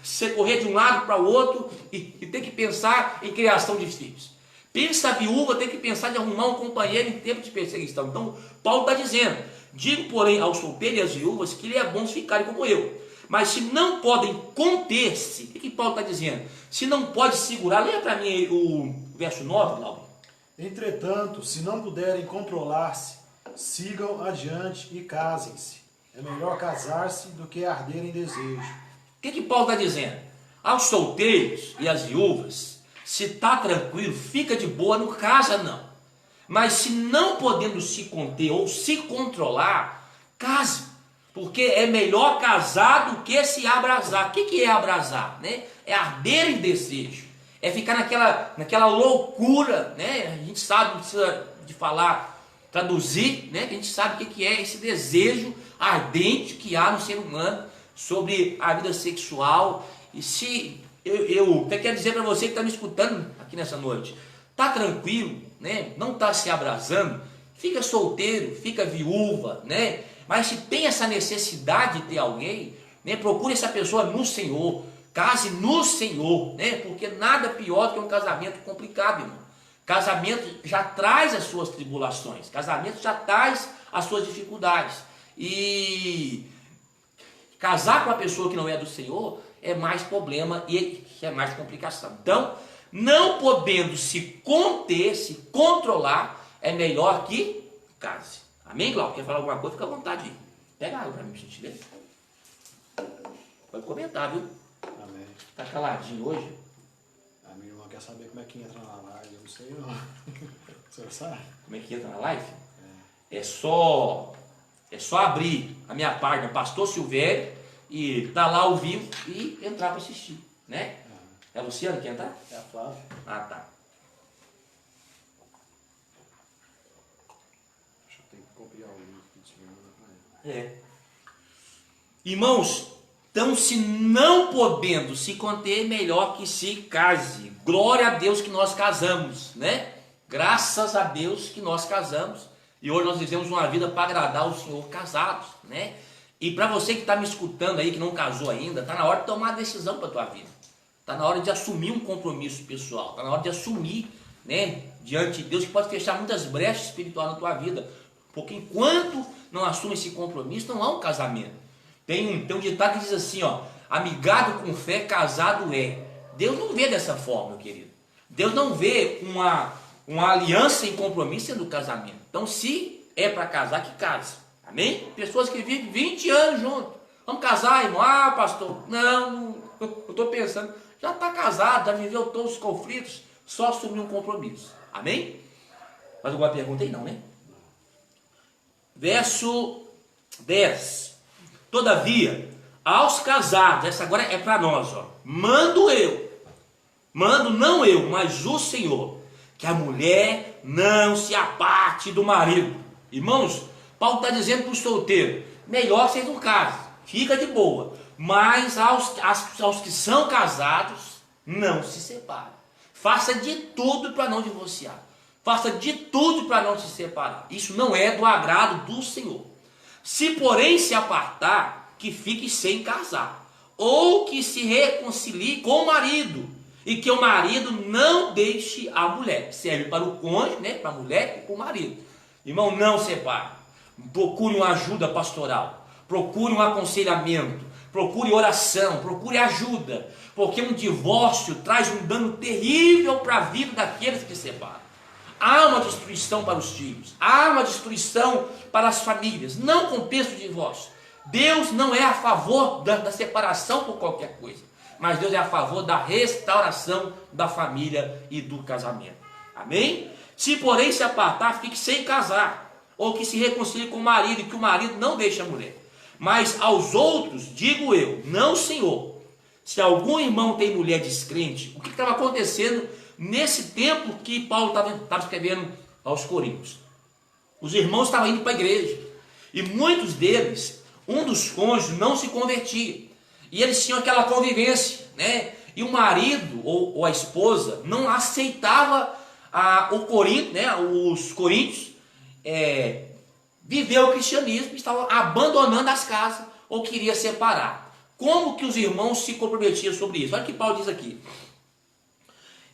você correr de um lado para o outro e ter que pensar em criação de filhos. Pensa a viúva, tem que pensar de arrumar um companheiro em tempo de perseguição. Então, Paulo está dizendo: digo, porém, aos solteiros e às viúvas que lhe é bom ficarem como eu. Mas se não podem conter-se, o que Paulo está dizendo? Se não pode segurar, leia para mim o verso 9, Glauber. Entretanto, se não puderem controlar-se, sigam adiante e casem-se. É melhor casar-se do que arder em desejo. O que Paulo está dizendo? Aos solteiros e às viúvas, se está tranquilo, fica de boa, não casa não. Mas se não podendo se conter ou se controlar, case. Porque é melhor casar do que se abrasar. O que é abrasar? Né? É arder em desejo. É ficar naquela loucura. Né? A gente sabe, não precisa de falar, traduzir, né? Que a gente sabe o que é esse desejo ardente que há no ser humano sobre a vida sexual. E se eu até quero dizer para você que está me escutando aqui nessa noite, está tranquilo, né? Não está se abrasando, fica solteiro, fica viúva, né? Mas se tem essa necessidade de ter alguém, né? Procure essa pessoa no Senhor, case no Senhor, né? Porque nada pior do que um casamento complicado, irmão. Casamento já traz as suas tribulações, casamento já traz as suas dificuldades. E casar com a pessoa que não é do Senhor é mais problema e é mais complicação. Então, não podendo se conter, se controlar, é melhor que case. Amém, Glauco? Quer falar alguma coisa? Fica à vontade. Pega água para mim, gente ver. Pode comentar, viu? Amém. Tá caladinho hoje? A minha irmã quer saber como é que entra na live. Eu não sei não. Você sabe? Como é que entra na live? É só abrir a minha página, Pastor Silvério, e tá lá ao vivo e entrar para assistir, né? É a Luciana que entrar? É a Flávia. Ah, tá. Deixa eu ter que copiar o link que você mandou pra ela. Irmãos, então se não podendo se conter, melhor que se case. Glória a Deus que nós casamos, né? Graças a Deus que nós casamos. E hoje nós vivemos uma vida para agradar o Senhor casados, né? E para você que está me escutando aí, que não casou ainda, está na hora de tomar a decisão para a tua vida. Está na hora de assumir um compromisso pessoal. Está na hora de assumir, né, diante de Deus, que pode fechar muitas brechas espirituais na tua vida. Porque enquanto não assume esse compromisso, não há um casamento. Tem um ditado que diz assim, ó: amigado com fé, casado é. Deus não vê dessa forma, meu querido. Deus não vê uma aliança em compromisso sendo casamento. Então, se é para casar, que case. Amém? Pessoas que vivem 20 anos juntos. Vamos casar, irmão? Ah, pastor, não, eu estou pensando. Já está casado, já viveu todos os conflitos, só assumir um compromisso. Amém? Mais alguma pergunta aí? Não, né? Verso 10. Todavia, aos casados, essa agora é para nós, ó. Mando não eu, mas o Senhor, que a mulher não se aparte do marido. Irmãos, Paulo está dizendo para o solteiro: melhor vocês não casem, fica de boa. Mas aos que são casados, não se separem. Faça de tudo para não divorciar. Faça de tudo para não se separar. Isso não é do agrado do Senhor. Se porém se apartar, que fique sem casar, ou que se reconcilie com o marido, e que o marido não deixe a mulher. Serve para o cônjuge, né, para a mulher e para o marido. Irmão, não separe. Procure uma ajuda pastoral, procure um aconselhamento, procure oração, procure ajuda, porque um divórcio traz um dano terrível para a vida daqueles que se separam. Há uma destruição para os filhos, há uma destruição para as famílias. Não compensa o divórcio. Deus não é a favor da separação por qualquer coisa, mas Deus é a favor da restauração da família e do casamento. Amém? Se porém se apartar, fique sem casar, ou que se reconcilie com o marido, e que o marido não deixe a mulher. Mas aos outros digo eu, não Senhor, se algum irmão tem mulher descrente, o que estava acontecendo nesse tempo que Paulo estava escrevendo aos Coríntios? Os irmãos estavam indo para a igreja, e muitos deles, um dos cônjuges não se convertia, e eles tinham aquela convivência, né? E o marido ou a esposa não aceitava o Corinto, né? Os coríntios viveu o cristianismo, estava abandonando as casas ou queria separar. Como que os irmãos se comprometiam sobre isso? Olha o que Paulo diz aqui.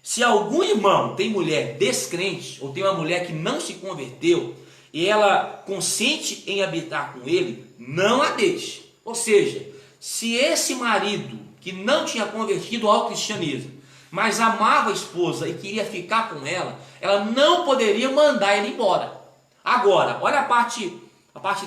Se algum irmão tem mulher descrente, ou tem uma mulher que não se converteu, e ela consente em habitar com ele, não a deixe. Ou seja, se esse marido que não tinha convertido ao cristianismo, mas amava a esposa e queria ficar com ela não poderia mandar ele embora. Agora, olha a parte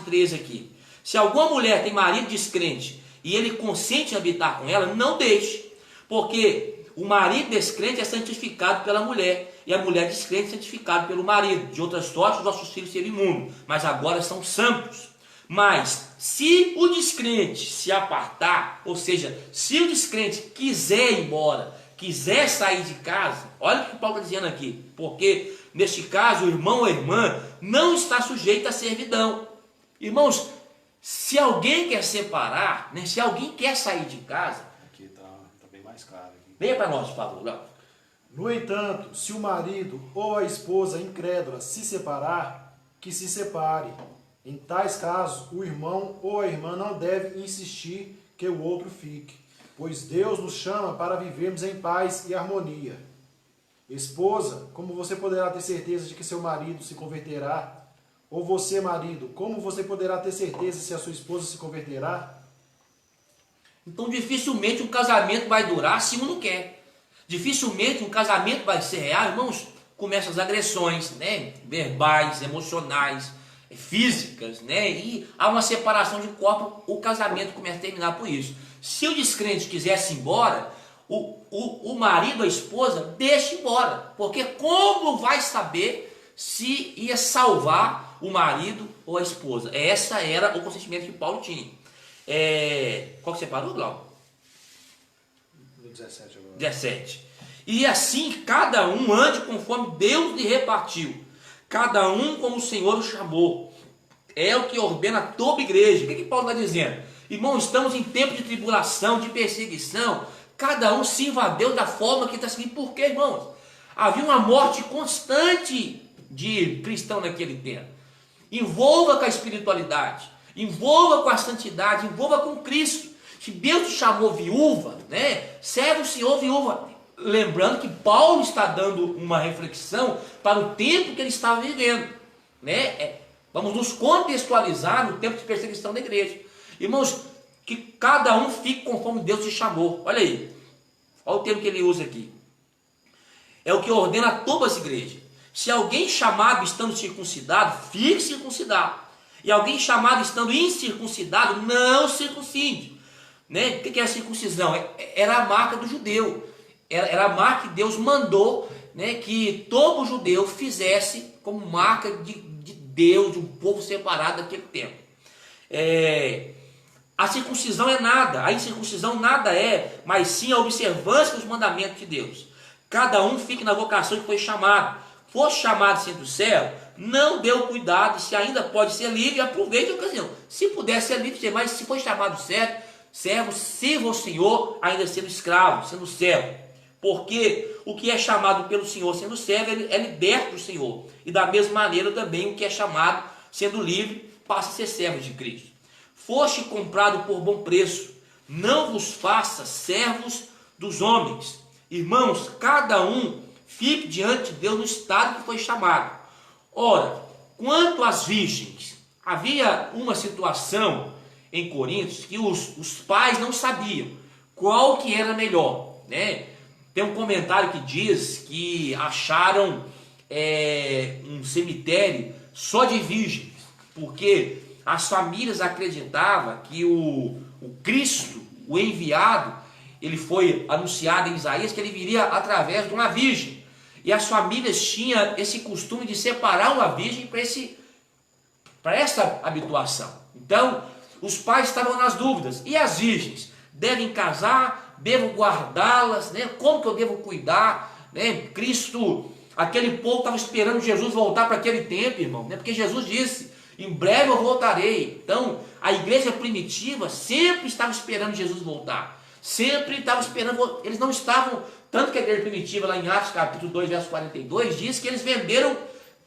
13 aqui. Se alguma mulher tem marido descrente e ele consente em habitar com ela, não deixe, porque o marido descrente é santificado pela mulher, e a mulher descrente é santificada pelo marido. De outras sortes, os nossos filhos seriam imundos, mas agora são santos. Mas, se o descrente se apartar, ou seja, se o descrente quiser ir embora, quiser sair de casa, olha o que Paulo está dizendo aqui, porque, neste caso, o irmão ou a irmã não está sujeito à servidão. Irmãos, se alguém quer separar, né, se alguém quer sair de casa, Aqui tá bem mais claro. Aqui. venha para nós, por favor, Léo. No entanto, se o marido ou a esposa incrédula se separar, que se separe. Em tais casos, o irmão ou a irmã não deve insistir que o outro fique, pois Deus nos chama para vivermos em paz e harmonia. Esposa, como você poderá ter certeza de que seu marido se converterá? Ou você, marido, como você poderá ter certeza se a sua esposa se converterá? Então, dificilmente um casamento vai durar se um não quer. Dificilmente um casamento vai ser real, irmãos. Começam as agressões, né? Verbais, emocionais, físicas, né? E há uma separação de corpo, o casamento começa a terminar por isso. Se o descrente quisesse ir embora, o marido, a esposa, deixa iguora. Porque como vai saber se ia salvar o marido ou a esposa? Essa era o consentimento que Paulo tinha. Qual que você parou, Glauco? No 17 agora. 17. E assim cada um ande conforme Deus lhe repartiu, cada um como o Senhor o chamou. É o que ordena toda a igreja. O que Paulo está dizendo? Irmão, estamos em tempo de tribulação, de perseguição. Cada um sirva a Deus da forma que está seguindo. Por quê, irmãos? Havia uma morte constante de cristão naquele tempo. Envolva com a espiritualidade, envolva com a santidade, envolva com Cristo. Se Deus te chamou viúva, né? Serve o Senhor viúva. Lembrando que Paulo está dando uma reflexão para o tempo que ele estava vivendo, né? Vamos nos contextualizar no tempo de perseguição da igreja. Irmãos, que cada um fique conforme Deus te chamou. Olha aí, olha o termo que ele usa aqui. É o que ordena a todas as igrejas. Se alguém chamado estando circuncidado, fique circuncidado. E alguém chamado estando incircuncidado, não circuncide. Né? O que é a circuncisão? Era a marca do judeu. Era a marca que Deus mandou, né, que todo judeu fizesse como marca de Deus, de um povo separado daquele tempo. A circuncisão é nada, a incircuncisão nada é, mas sim a observância dos mandamentos de Deus. Cada um fique na vocação que foi chamado. Fosse chamado sendo servo, não deu cuidado, se ainda pode ser livre, aproveite a ocasião. Se puder ser livre, mas se for chamado servo, sirva o Senhor, ainda sendo escravo, sendo servo. Porque o que é chamado pelo Senhor sendo servo, ele é liberto do Senhor. E da mesma maneira também o que é chamado sendo livre, passa a ser servo de Cristo. Foste comprado por bom preço, não vos faça servos dos homens. Irmãos, cada um fique diante de Deus no estado que foi chamado. Ora, quanto às virgens, havia uma situação em Coríntios que os pais não sabiam qual que era melhor, né? Tem um comentário que diz que acharam um cemitério só de virgens, porque as famílias acreditavam que o Cristo, o enviado, ele foi anunciado em Isaías que ele viria através de uma virgem. E as famílias tinham esse costume de separar uma virgem para essa habituação. Então, os pais estavam nas dúvidas. E as virgens? Devem casar? Devo guardá-las, né? Como que eu devo cuidar, né? Cristo, aquele povo estava esperando Jesus voltar para aquele tempo, irmão, né? Porque Jesus disse, em breve eu voltarei. Então, a igreja primitiva sempre estava esperando Jesus voltar, sempre estava esperando, eles não estavam, tanto que a igreja primitiva lá em Atos capítulo 2, verso 42, diz que eles venderam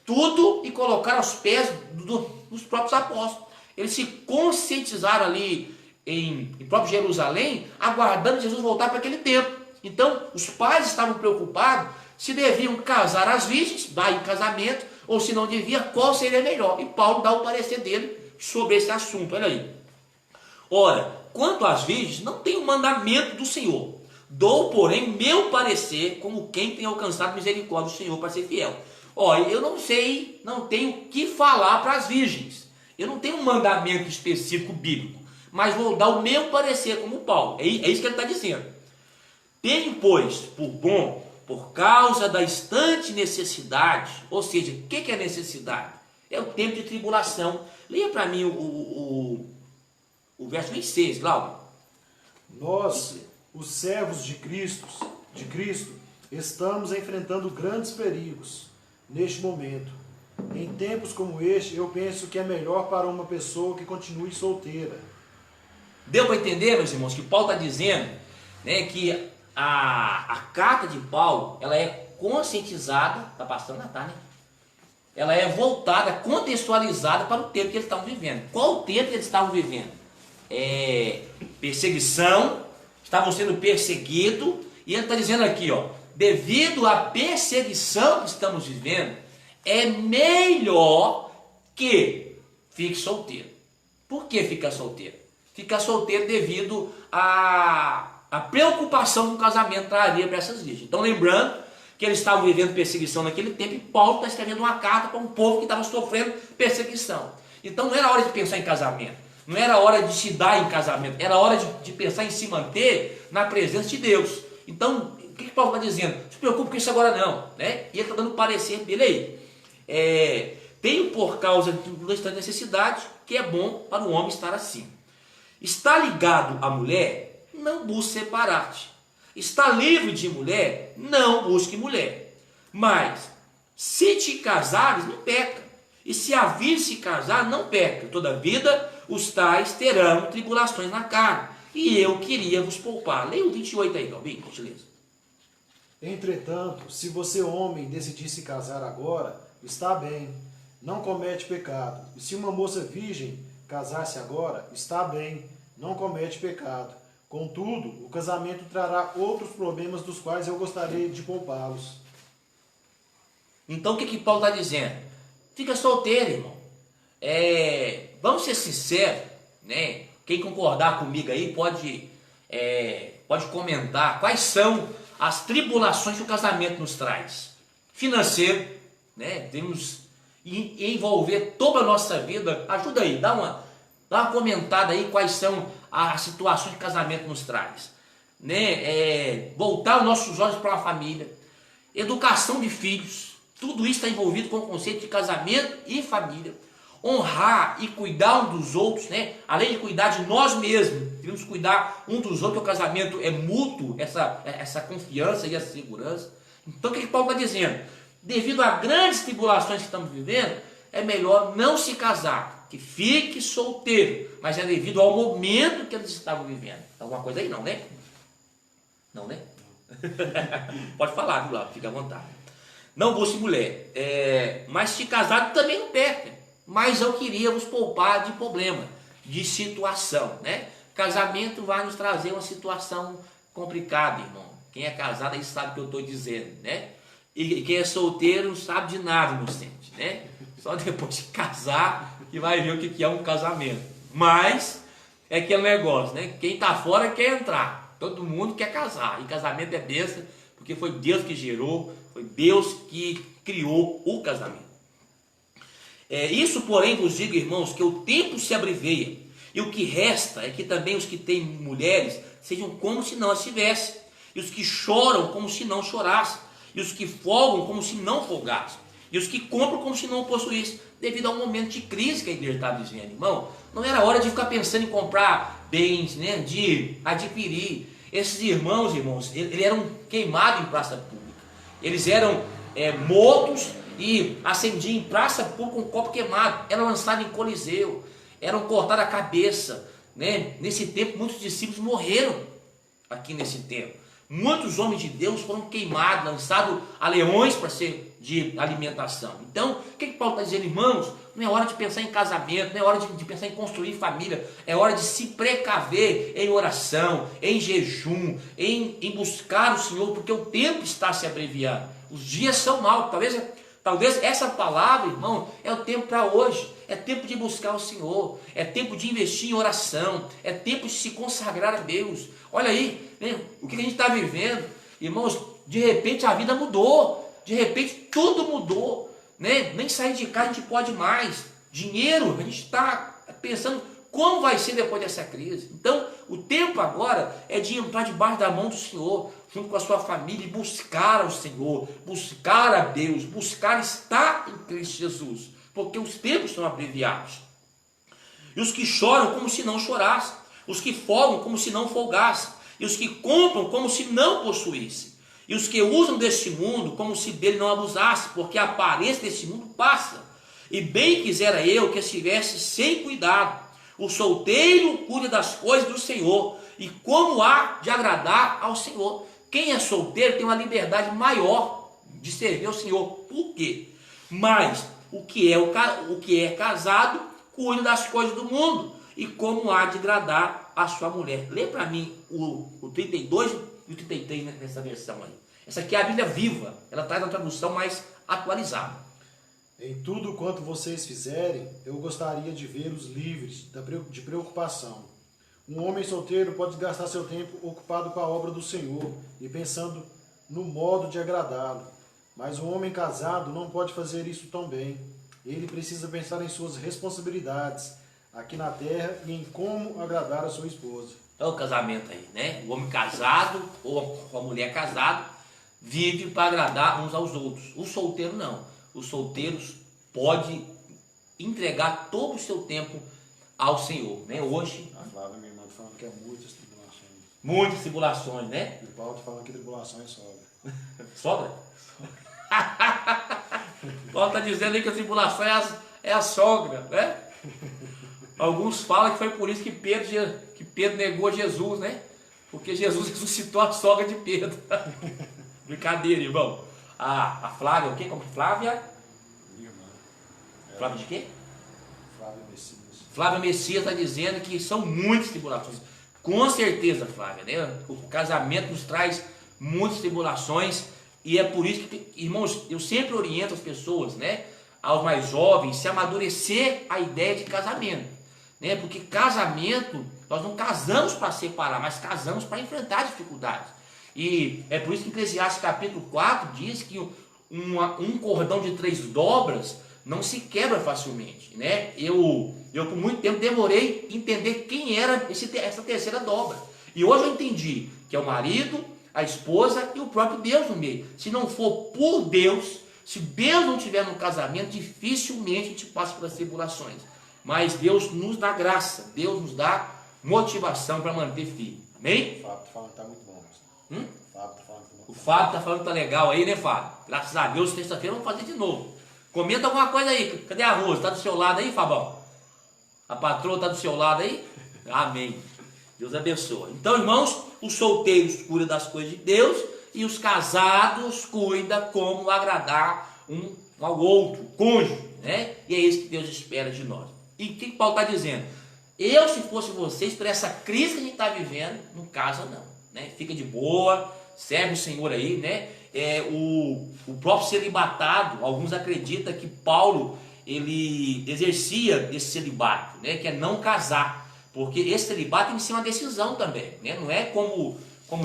tudo e colocaram aos pés dos próprios apóstolos. Eles se conscientizaram ali em próprio Jerusalém, aguardando Jesus voltar para aquele tempo. Então, os pais estavam preocupados se deviam casar as virgens, dar em casamento, ou se não devia, qual seria melhor. E Paulo dá o parecer dele sobre esse assunto. Olha aí. Ora, quanto às virgens, não tem um mandamento do Senhor. Dou, porém, meu parecer como quem tem alcançado misericórdia do Senhor para ser fiel. Olha, eu não sei, não tenho o que falar para as virgens. Eu não tenho um mandamento específico bíblico, mas vou dar o meu parecer como Paulo. É isso que ele está dizendo. Tenho, pois, por bom, por causa da instante necessidade, ou seja, o que é necessidade? É o tempo de tribulação. Leia para mim o verso 26, Glauber. Nós, os servos de Cristo, estamos enfrentando grandes perigos neste momento. Em tempos como este, eu penso que é melhor para uma pessoa que continue solteira. Deu para entender, meus irmãos, que Paulo está dizendo, né, que a carta de Paulo, ela é conscientizada, está passando a tarde, né? Ela é voltada, contextualizada para o tempo que eles estavam vivendo. Qual o tempo que eles estavam vivendo? Perseguição, estavam sendo perseguidos, e ele está dizendo aqui, ó, devido à perseguição que estamos vivendo, é melhor que fique solteiro. Por que fica solteiro? Fica solteiro devido à preocupação que o casamento traria para essas virgens. Então, lembrando que eles estavam vivendo perseguição naquele tempo, e Paulo está escrevendo uma carta para um povo que estava sofrendo perseguição. Então, não era hora de pensar em casamento, não era hora de se dar em casamento, era hora de pensar em se manter na presença de Deus. Então, o que Paulo está dizendo? Não se preocupe com isso agora não, né? E ele está dando o parecer dele aí. Tenho por causa da necessidade que é bom para o homem estar assim. Está ligado à mulher? Não busque separar-te. Está livre de mulher? Não busque mulher. Mas, se te casares, não peca. E se a vir se casar, não peca. Toda vida, os tais terão tribulações na carne. E eu queria vos poupar. Leia o 28 aí, Galvinho, por gentileza. Entretanto, se você, homem, decidir se casar agora, está bem, não comete pecado. E se uma moça virgem casar-se agora, está bem, não comete pecado. Contudo, o casamento trará outros problemas dos quais eu gostaria de poupá-los. Então, o que Paulo está dizendo? Fica solteiro, irmão. Vamos ser sinceros, né? Quem concordar comigo aí pode comentar quais são as tribulações que o casamento nos traz. Financeiro, né? Devemos envolver toda a nossa vida. Ajuda aí, dá uma comentada aí quais são as situações que o casamento nos traz, né? Voltar os nossos olhos para a família, educação de filhos, tudo isso está envolvido com o conceito de casamento e família. Honrar e cuidar um dos outros, né? Além de cuidar de nós mesmos, devemos cuidar um dos outros, porque o casamento é mútuo, essa confiança e essa segurança. Então, o que Paulo está dizendo? Devido a grandes tribulações que estamos vivendo, é melhor não se casar, que fique solteiro, mas é devido ao momento que eles estavam vivendo. Alguma coisa aí não, né? Não, né? Pode falar, viu, Lauro? Fica à vontade. Não busque mulher, mas se casado também não peca. Mas eu queria vos poupar de problema, de situação, né? Casamento vai nos trazer uma situação complicada, irmão. Quem é casado aí sabe o que eu estou dizendo, né? E quem é solteiro não sabe de nada, inocente, né? Só depois de casar que vai ver o que é um casamento. Mas é aquele negócio, né? Quem está fora quer entrar. Todo mundo quer casar. E casamento é besta, porque foi Deus que gerou, foi Deus que criou o casamento. Isso, porém, vos digo, irmãos, que o tempo se abreveia, e o que resta é que também os que têm mulheres sejam como se não as tivessem, e os que choram como se não chorassem, e os que folgam como se não folgassem, e os que compram como se não possuíssem, devido ao momento de crise que a igreja está vivendo, irmão. Não era hora de ficar pensando em comprar bens, né, de adquirir. Esses irmãos, eles eram queimados em praça pública, eles eram mortos e acendiam em praça pública com um copo queimado, eram lançados em coliseu, eram cortados a cabeça, né? Nesse tempo muitos discípulos morreram aqui nesse tempo, Muitos homens de Deus foram queimados, lançados a leões para ser de alimentação. Então, o que Paulo está dizendo, irmãos? Não é hora de pensar em casamento, não é hora de pensar em construir família, é hora de se precaver em oração, em jejum, em buscar o Senhor, porque o tempo está se abreviando, os dias são maus. Talvez essa palavra, irmão, é o tempo para hoje, é tempo de buscar o Senhor, é tempo de investir em oração, é tempo de se consagrar a Deus. Olha aí, né, o que a gente está vivendo, irmãos, de repente a vida mudou, de repente tudo mudou, né? Nem sair de casa a gente pode mais, dinheiro, a gente está pensando como vai ser depois dessa crise. Então, o tempo agora é de entrar debaixo da mão do Senhor, junto com a sua família, e buscar ao Senhor, buscar a Deus, buscar estar em Cristo Jesus, porque os tempos são abreviados. E os que choram como se não chorassem, os que folgam como se não folgassem, e os que compram como se não possuíssem, e os que usam deste mundo como se dele não abusasse, porque a aparência deste mundo passa. E bem quisera eu que estivesse sem cuidado. O solteiro cuida das coisas do Senhor, e como há de agradar ao Senhor. Quem é solteiro tem uma liberdade maior de servir ao Senhor. Por quê? Mas o que é casado cuida das coisas do mundo, e como há de agradar a sua mulher. Lê para mim o 32 e o 33 nessa versão aí. Essa aqui é a Bíblia viva, ela traz uma tradução mais atualizada. Em tudo quanto vocês fizerem, eu gostaria de vê-los livres de preocupação. Um homem solteiro pode gastar seu tempo ocupado com a obra do Senhor e pensando no modo de agradá-lo. Mas um homem casado não pode fazer isso tão bem. Ele precisa pensar em suas responsabilidades aqui na terra e em como agradar a sua esposa. É o casamento aí, né? O homem casado ou a mulher casada vive para agradar uns aos outros. O solteiro não. Os solteiros podem entregar todo o seu tempo ao Senhor, né? Hoje, A Flávia, minha irmã, está falando que é muitas tribulações. muitas tribulações, né? E o Paulo está falando que tribulação é sogra. Sogra? Paulo está dizendo aí que a tribulação é a sogra, né? Alguns falam que foi por isso que Pedro negou Jesus, né? Porque Jesus ressuscitou a sogra de Pedro. Brincadeira, irmão. A Flávia, o quê? Como que Flávia? Minha irmã. Flávia de quê? Flávia Messias. Flávia Messias está dizendo que são muitas tribulações. Com certeza, Flávia, né? O casamento nos traz muitas tribulações, e é por isso que, irmãos, eu sempre oriento as pessoas, né? Aos mais jovens, se amadurecer a ideia de casamento, né? Porque casamento, nós não casamos para separar, mas casamos para enfrentar dificuldades. E é por isso que Eclesiastes capítulo 4 diz que um cordão de 3 dobras não se quebra facilmente, né? Eu por muito tempo demorei a entender quem era essa terceira dobra. E hoje eu entendi que é o marido, a esposa e o próprio Deus no meio. Se não for por Deus, se Deus não estiver no casamento, dificilmente a gente passa pelas tribulações. Mas Deus nos dá graça, Deus nos dá motivação para manter firme. Amém? O Fábio está falando que está muito bom. O Fábio está falando que tá legal aí, né, Fábio? Graças a Deus, terça-feira vamos fazer de novo. Comenta alguma coisa aí. Cadê a Rosa? Está do seu lado aí, Fabão? A patroa está do seu lado aí? Amém. Deus abençoe. Então, irmãos, os solteiros cuidam das coisas de Deus e os casados cuidam como agradar um ao outro, cônjuge, né? E é isso que Deus espera de nós. E o que Paulo está dizendo? Eu, se fosse vocês, por essa crise que a gente está vivendo, não casa não, né? Fica de boa, serve o Senhor aí, né? O próprio celibatado, alguns acreditam que Paulo, ele exercia esse celibato, né? Que é não casar, porque esse celibato tem que ser uma decisão também, né? Não é como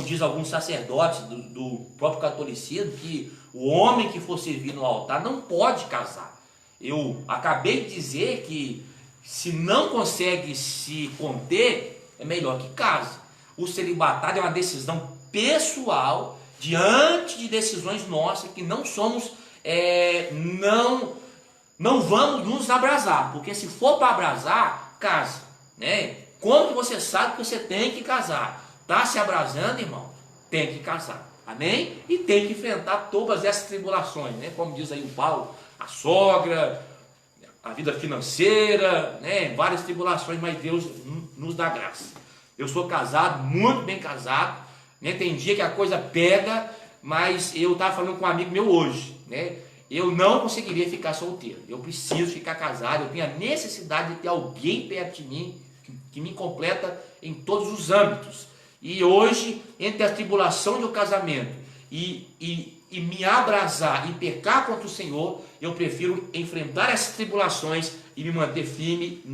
diz alguns sacerdotes do próprio catolicismo, que o homem que for servir no altar não pode casar. Eu acabei de dizer que se não consegue se conter, é melhor que case. O celibatário é uma decisão pessoal diante de decisões nossas, que não somos, não vamos nos abrasar, porque se for para abrasar, casa, né? Como que você sabe que você tem que casar? Está se abrasando, irmão? Tem que casar, amém? E tem que enfrentar todas essas tribulações, né? Como diz aí o Paulo, a sogra, a vida financeira, né? Várias tribulações, mas Deus nos dá graça. Eu sou casado, muito bem casado, Né? Tem dia que a coisa pega, mas eu estava falando com um amigo meu hoje, né? Eu não conseguiria ficar solteiro. Eu preciso ficar casado. Eu tenho a necessidade de ter alguém perto de mim que me completa em todos os âmbitos. E hoje, entre a tribulação e o casamento e me abrasar e pecar contra o Senhor, eu prefiro enfrentar essas tribulações e me manter firme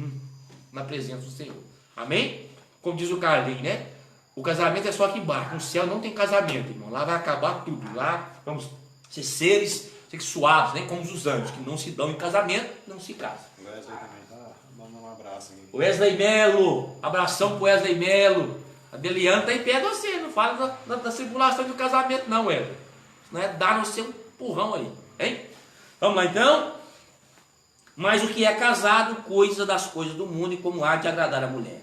na presença do Senhor. Amém? Como diz o Carlinhos, né? O casamento é só aqui embaixo. No céu não tem casamento, irmão. Lá vai acabar tudo. Lá vamos ser seres sexuados, né? Como os anjos, que não se dão em casamento, não se casam. Wesley também tá dando um abraço aqui. Wesley Melo, abração pro Wesley Melo. A Deliana tá em pé de você, não fala da tribulação do casamento não, Wesley. Não é dar no seu empurrão aí, hein? Vamos lá então? Mas o que é casado cuida das coisas do mundo e como há de agradar a mulher.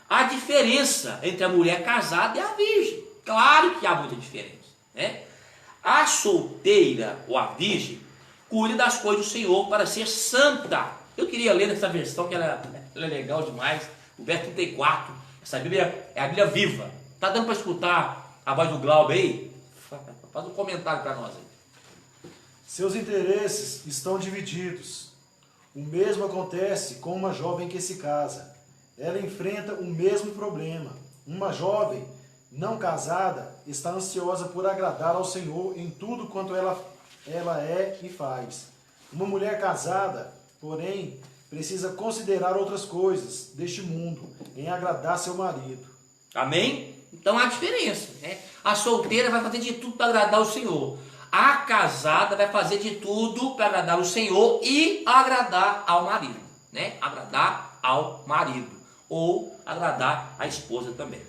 A diferença entre a mulher casada e a virgem. Claro que há muita diferença, né? A solteira ou a virgem cuida das coisas do Senhor para ser santa. Eu queria ler nessa versão que ela é legal demais. O verso 34. Essa Bíblia é a Bíblia viva. Tá dando para escutar a voz do Glauber aí? Faz um comentário para nós aí. Seus interesses estão divididos. O mesmo acontece com uma jovem que se casa. Ela enfrenta o mesmo problema. Uma jovem não casada está ansiosa por agradar ao Senhor em tudo quanto ela é e faz. Uma mulher casada, porém, precisa considerar outras coisas deste mundo em agradar seu marido. Amém? Então há diferença, né? A solteira vai fazer de tudo para agradar o Senhor. A casada vai fazer de tudo para agradar o Senhor e agradar ao marido, né? Agradar ao marido ou agradar a esposa também.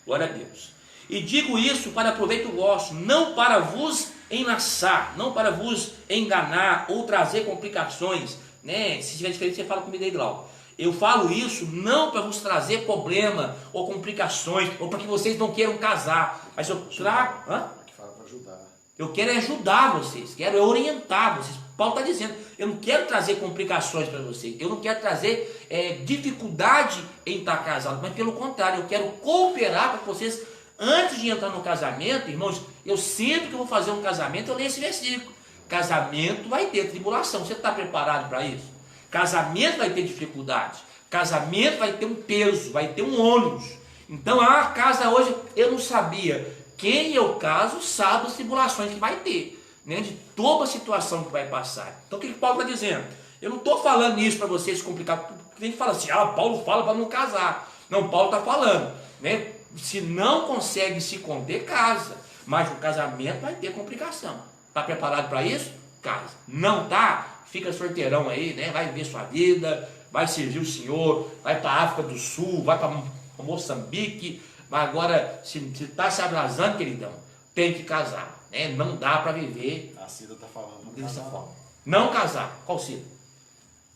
Glória a Deus. E digo isso para proveito vosso, não para vos enlaçar, não para vos enganar ou trazer complicações, né? Se tiver diferente, você fala comigo aí, Glauco. Eu falo isso não para vos trazer problema ou complicações, ou para que vocês não queiram casar, mas eu trago. Aqui fala para ajudar. Eu quero ajudar vocês, quero orientar vocês. Paulo está dizendo, eu não quero trazer complicações para vocês, eu não quero trazer dificuldade em estar casado, mas pelo contrário, eu quero cooperar para que vocês, antes de entrar no casamento, irmãos, eu sempre que vou fazer um casamento, eu leio esse versículo. Casamento vai ter tribulação, você está preparado para isso? Casamento vai ter dificuldade, casamento vai ter um peso, vai ter um ônus. Então a casa hoje, eu não sabia. Quem eu caso sabe as tribulações que vai ter, né? De toda a situação que vai passar. Então o que Paulo está dizendo? Eu não estou falando isso para vocês complicar, porque tem que falar assim, Paulo fala para não casar. Não, Paulo está falando, né? Se não consegue se conter, casa. Mas o casamento vai ter complicação. Está preparado para isso? Casa. Não está? Fica solteirão aí, né? Vai ver sua vida, vai servir o Senhor, vai para a África do Sul, vai para Moçambique, mas agora, se está se abrasando, queridão, tem que casar, né? Não dá para viver A Cida tá falando. dessa forma. Não casar. Qual Cida?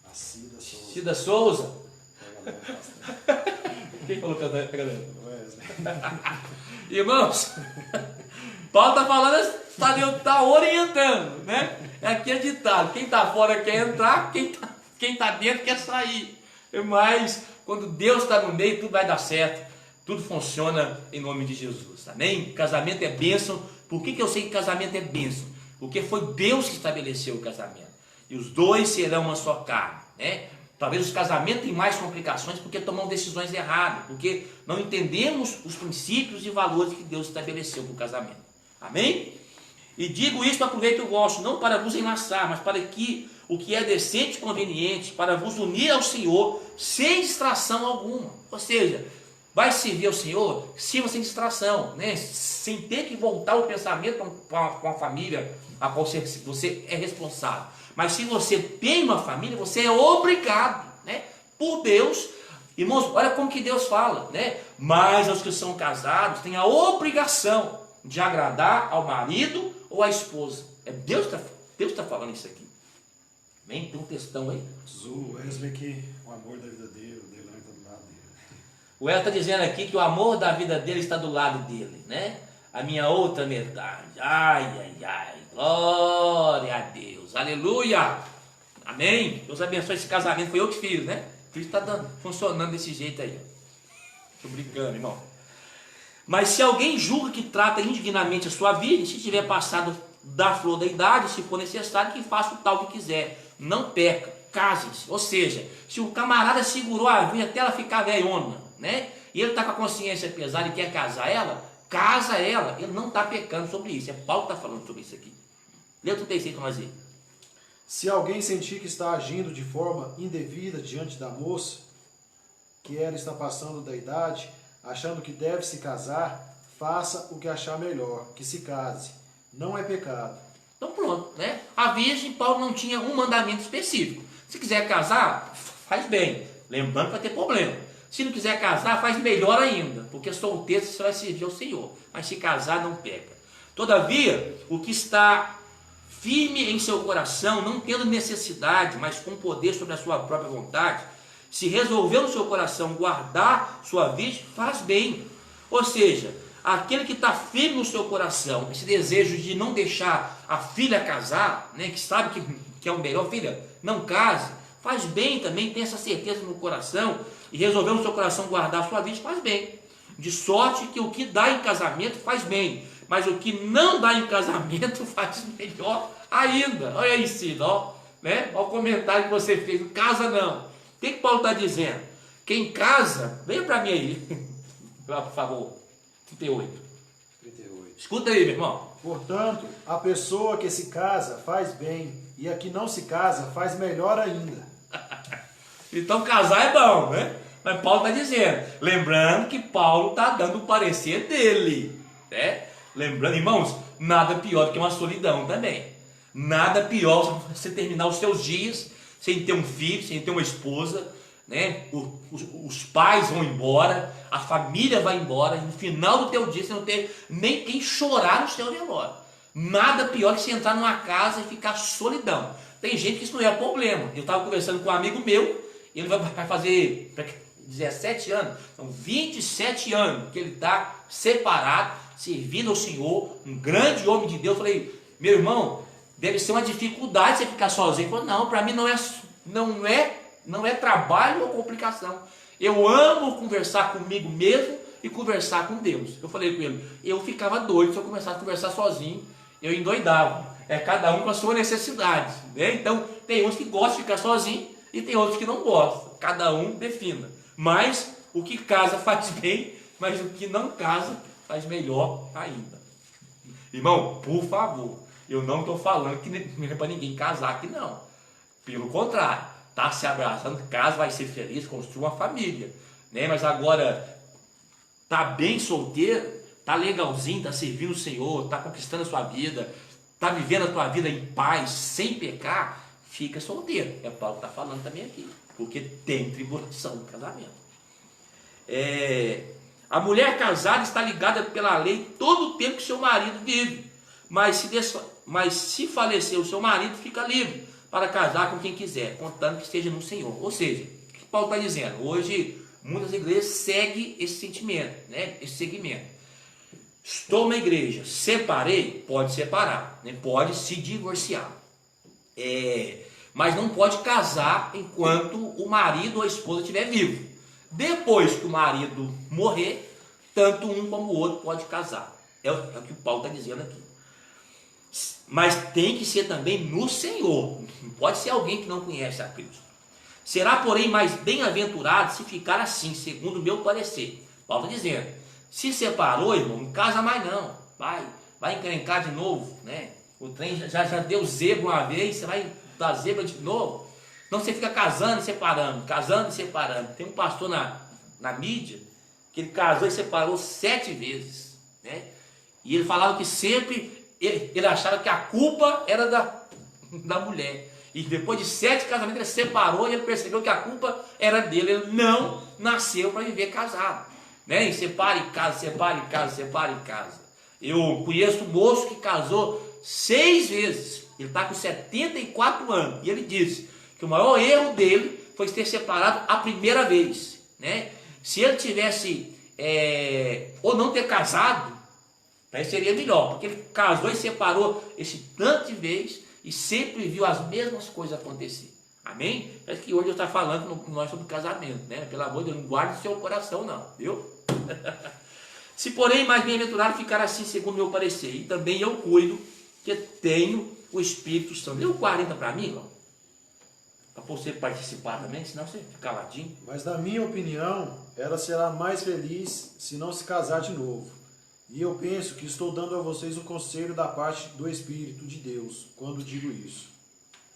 A Cida Souza. Cida Souza. Pega a galera. Quem falou que é galera? Wesley. Irmãos, Paulo está falando, está orientando, né? É aquele ditado, quem está fora quer entrar, quem tá dentro quer sair. Mas quando Deus está no meio, tudo vai dar certo, tudo funciona em nome de Jesus, amém? Casamento é bênção. Por que eu sei que casamento é bênção? Porque foi Deus que estabeleceu o casamento. E os dois serão uma só carne, né? Talvez os casamentos tenham mais complicações porque tomam decisões erradas, porque não entendemos os princípios e valores que Deus estabeleceu para o casamento. Amém? E digo isso para proveito vosso, não para vos enlaçar, mas para que o que é decente e conveniente, para vos unir ao Senhor sem distração alguma. Ou seja, vai servir ao Senhor, sirva sem distração, né? Sem ter que voltar o pensamento com a família a qual você é responsável. Mas se você tem uma família, você é obrigado, né? Por Deus. Irmãos, olha como que Deus fala, né? Mas os que são casados têm a obrigação de agradar ao marido ou à esposa. É Deus está falando isso aqui. Amém? Tem um textão aí. O Wesley que o amor da vida dele, o Delano está do lado dele. O Ela está dizendo aqui que o amor da vida dele está do lado dele, né? A minha outra metade. Ai, ai, ai. Glória a Deus. Aleluia. Amém. Deus abençoe esse casamento. Foi eu que fiz, né? Cristo está funcionando desse jeito aí. Estou brincando, irmão. Mas se alguém julga que trata indignamente a sua virgem, se tiver passado da flor da idade, se for necessário, que faça o tal que quiser. Não peca, casem-se. Ou seja, se o camarada segurou a virgem até ela ficar velhona, né? E ele está com a consciência pesada e quer casar ela, casa ela. Ele não está pecando sobre isso. É Paulo que está falando sobre isso aqui. Lê o 36 para nós ver. Se alguém sentir que está agindo de forma indevida diante da moça, que ela está passando da idade, achando que deve se casar, faça o que achar melhor, que se case. Não é pecado. Então pronto, né? A virgem, Paulo não tinha um mandamento específico. Se quiser casar, faz bem. Lembrando que vai ter problema. Se não quiser casar, faz melhor ainda, porque solteiro você vai servir ao Senhor. Mas se casar, não peca. Todavia, o que está firme em seu coração, não tendo necessidade, mas com poder sobre a sua própria vontade, se resolveu no seu coração guardar sua virgem, faz bem. Ou seja, aquele que está firme no seu coração, esse desejo de não deixar a filha casar, né, que sabe que é o melhor, filha, não case, faz bem também, tem essa certeza no coração, e resolveu no seu coração guardar sua virgem, faz bem. De sorte que o que dá em casamento faz bem, mas o que não dá em casamento faz melhor ainda. Olha aí, Cid, ó, né? Olha o comentário que você fez, não casa não. O que Paulo está dizendo? Quem casa, venha para mim aí, por favor, 38. 38. Escuta aí, meu irmão. Portanto, a pessoa que se casa faz bem, e a que não se casa faz melhor ainda. Então casar é bom, né? Mas Paulo está dizendo, lembrando que Paulo está dando o parecer dele, né? Lembrando, irmãos, nada pior do que uma solidão também. Nada pior você terminar os seus dias sem ter um filho, sem ter uma esposa, né? Os pais vão embora, a família vai embora, e no final do teu dia você não ter nem quem chorar no seu velório. Nada pior que você entrar numa casa e ficar solidão. Tem gente que isso não é problema. Eu estava conversando com um amigo meu, ele vai fazer 17 anos, então 27 anos que ele está separado, servindo ao Senhor, um grande homem de Deus. Eu falei, meu irmão, deve ser uma dificuldade você ficar sozinho. Ele falou, não, para mim não é trabalho ou complicação. Eu amo conversar comigo mesmo e conversar com Deus. Eu falei com ele, eu ficava doido se eu começasse a conversar sozinho, eu endoidava. É cada um com a sua necessidade, né? Então tem uns que gostam de ficar sozinho e tem outros que não gostam. Cada um defina. Mas o que casa faz bem, mas o que não casa faz melhor ainda. Irmão, por favor, eu não estou falando que não é para ninguém casar aqui não. Pelo contrário, tá se abraçando, casa, vai ser feliz, construir uma família, né? Mas agora tá bem solteiro, tá legalzinho, tá servindo o Senhor, tá conquistando a sua vida, tá vivendo a tua vida em paz, sem pecar, fica solteiro. É Paulo que está falando também aqui, porque tem tribulação no casamento. A mulher casada está ligada pela lei todo o tempo que seu marido vive, mas se falecer o seu marido, fica livre para casar com quem quiser, contando que esteja no Senhor. Ou seja, o que Paulo está dizendo? Hoje, muitas igrejas seguem esse sentimento, né? Esse segmento. Estou na igreja, separei, pode separar, né? Pode se divorciar. Mas não pode casar enquanto o marido ou a esposa estiver vivo. Depois que o marido morrer, tanto um como o outro pode casar. É o que o Paulo está dizendo aqui. Mas tem que ser também no Senhor. Não pode ser alguém que não conhece a Cristo. Será, porém, mais bem-aventurado se ficar assim, segundo o meu parecer. Paulo está dizendo, se separou, irmão, não casa mais não. Vai encrencar de novo, né? O trem já deu zebra uma vez, você vai dar zebra de novo. Então você fica casando e separando. Tem um pastor na mídia que ele casou e separou 7 vezes, né? E ele falava que sempre ele achava que a culpa era da mulher. E depois de 7 casamentos ele separou e ele percebeu que a culpa era dele. Ele não nasceu para viver casado, né? E separa e casa. Eu conheço um moço que casou 6 vezes. Ele está com 74 anos. E ele disse que o maior erro dele foi ter separado a primeira vez, né? Se ele tivesse ou não ter casado, aí seria melhor, porque ele casou e separou esse tanto de vezes e sempre viu as mesmas coisas acontecer. Amém? É que hoje eu estou falando nós sobre casamento, né? Pelo amor de Deus, não guarde o seu coração não, viu? Se porém mais bem-aventurado ficar assim, segundo meu parecer, e também eu cuido que tenho o Espírito Santo. Lê o 40 para mim, irmão. Para você participar também, senão você fica caladinho. Mas na minha opinião, ela será mais feliz se não se casar de novo. E eu penso que estou dando a vocês um conselho da parte do Espírito de Deus, quando digo isso.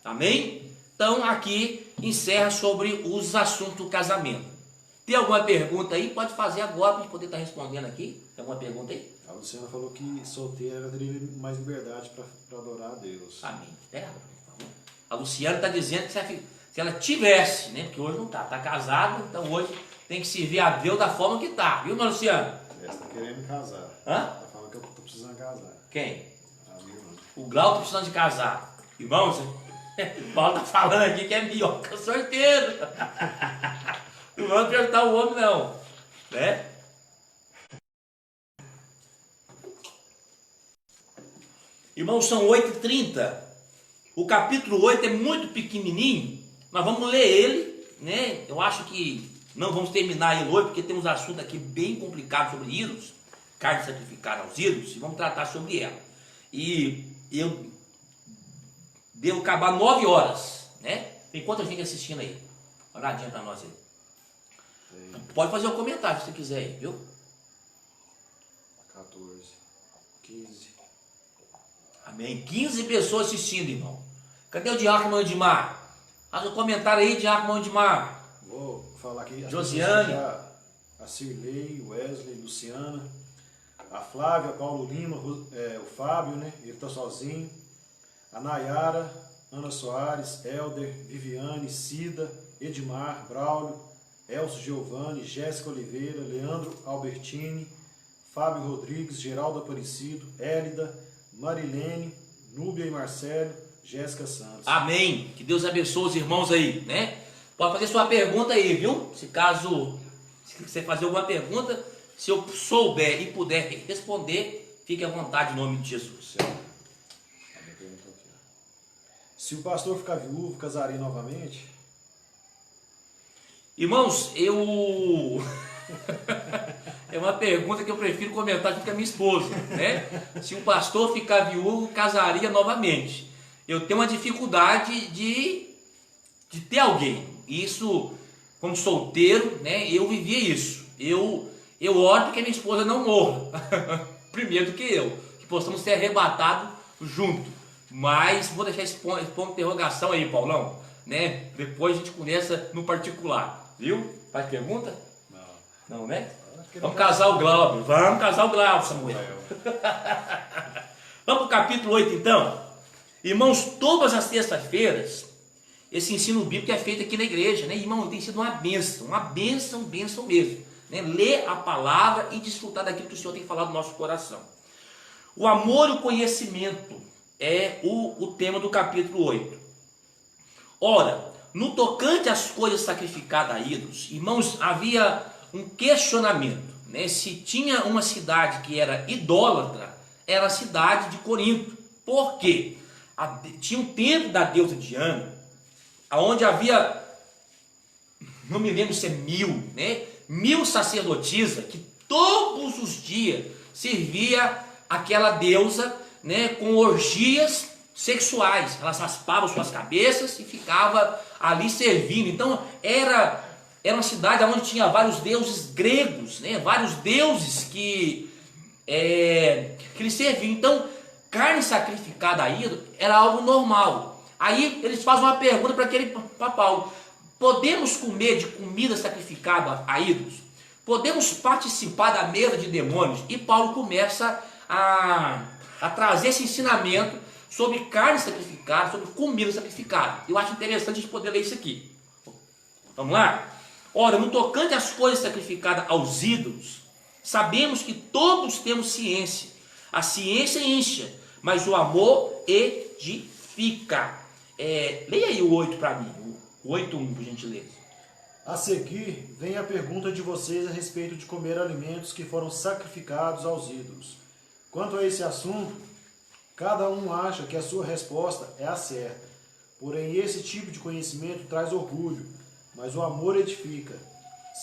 Amém? Então aqui encerra sobre os assuntos do casamento. Tem alguma pergunta aí? Pode fazer agora para a gente poder estar respondendo aqui. Tem alguma pergunta aí? A Luciana falou que solteira teria mais liberdade para adorar a Deus. Amém. Espera, por favor. A Luciana está dizendo que se ela tivesse, né? Porque hoje não está, está casada, então hoje tem que servir a Deus da forma que está. Viu, minha Luciana? Ela está querendo casar. Hã? Está falando que eu estou precisando casar. Quem? A minha irmã. O Glauco está precisando de casar. Irmãos, o Paulo está falando aqui que é minhoca sorteiro. Não vamos perguntar o homem, não. Né? Irmãos, são 8h30. O capítulo 8 é muito pequenininho. Nós vamos ler ele, né? Eu acho que não vamos terminar ele hoje, porque temos um assunto aqui bem complicado sobre ídolos, carne sacrificada aos ídolos, e vamos tratar sobre ela. E eu devo acabar 9 horas, né? Tem quantas gente assistindo aí? Olhadinha para nós aí. Pode fazer um comentário se você quiser aí, viu? 14, 15. Amém. 15 pessoas assistindo, irmão. Cadê o Diácono Andimar? Faz um comentário aí, Diácono Andimar. Vou falar aqui. Josiane. A Cirlei, Wesley, Luciana, a Flávia, Paulo Lima, o Fábio, né? Ele está sozinho. A Nayara, Ana Soares, Helder, Viviane, Cida, Edmar, Braulio, Elcio Giovanni, Jéssica Oliveira, Leandro Albertini, Fábio Rodrigues, Geraldo Aparecido, Hélida, Marilene, Núbia e Marcelo, Jéssica Santos. Amém. Que Deus abençoe os irmãos aí, né? Pode fazer sua pergunta aí, viu? Se você fazer alguma pergunta, se eu souber e puder responder, fique à vontade em nome de Jesus. Se o pastor ficar viúvo, casaria novamente? Irmãos, é uma pergunta que eu prefiro comentar junto com a minha esposa, né? Se o pastor ficar viúvo, casaria novamente. Eu tenho uma dificuldade de ter alguém. Isso, como solteiro, né? Eu vivia isso. Eu oro para que a minha esposa não morra, primeiro do que eu, que possamos ser arrebatados junto. Mas vou deixar esse ponto de interrogação aí, Paulão, né? Depois a gente conversa no particular, viu? Faz pergunta? Não, né? Vamos casar o Glauber. Vamos casar o Glauber, Samuel. Vamos para o capítulo 8, então. Irmãos, todas as terças-feiras, esse ensino bíblico é feito aqui na igreja, né? Irmão, tem sido uma bênção mesmo. Né? Ler a palavra e desfrutar daquilo que o Senhor tem falado no nosso coração. O amor e o conhecimento é o tema do capítulo 8. Ora, no tocante às coisas sacrificadas a ídolos, irmãos, havia um questionamento, né? Se tinha uma cidade que era idólatra, era a cidade de Corinto. Por quê? Tinha um templo da deusa Diana, onde havia, não me lembro se é 1000, né? 1000 sacerdotisas que todos os dias servia aquela deusa, né? Com orgias sexuais. Elas raspavam suas cabeças e ficava ali servindo. Então era uma cidade onde tinha vários deuses gregos, né? Vários deuses que eles serviam. Então, carne sacrificada a ídolo era algo normal. Aí eles fazem uma pergunta para Paulo: podemos comer de comida sacrificada a ídolos? Podemos participar da mesa de demônios? E Paulo começa a trazer esse ensinamento sobre carne sacrificada, sobre comida sacrificada. Eu acho interessante a gente poder ler isso aqui. Vamos lá? Ora, no tocante às coisas sacrificadas aos ídolos, sabemos que todos temos ciência. A ciência incha, mas o amor edifica. Leia aí o 8 para mim, o 8:1, por gentileza. A seguir, vem a pergunta de vocês a respeito de comer alimentos que foram sacrificados aos ídolos. Quanto a esse assunto, cada um acha que a sua resposta é a certa. Porém, esse tipo de conhecimento traz orgulho, mas o amor edifica.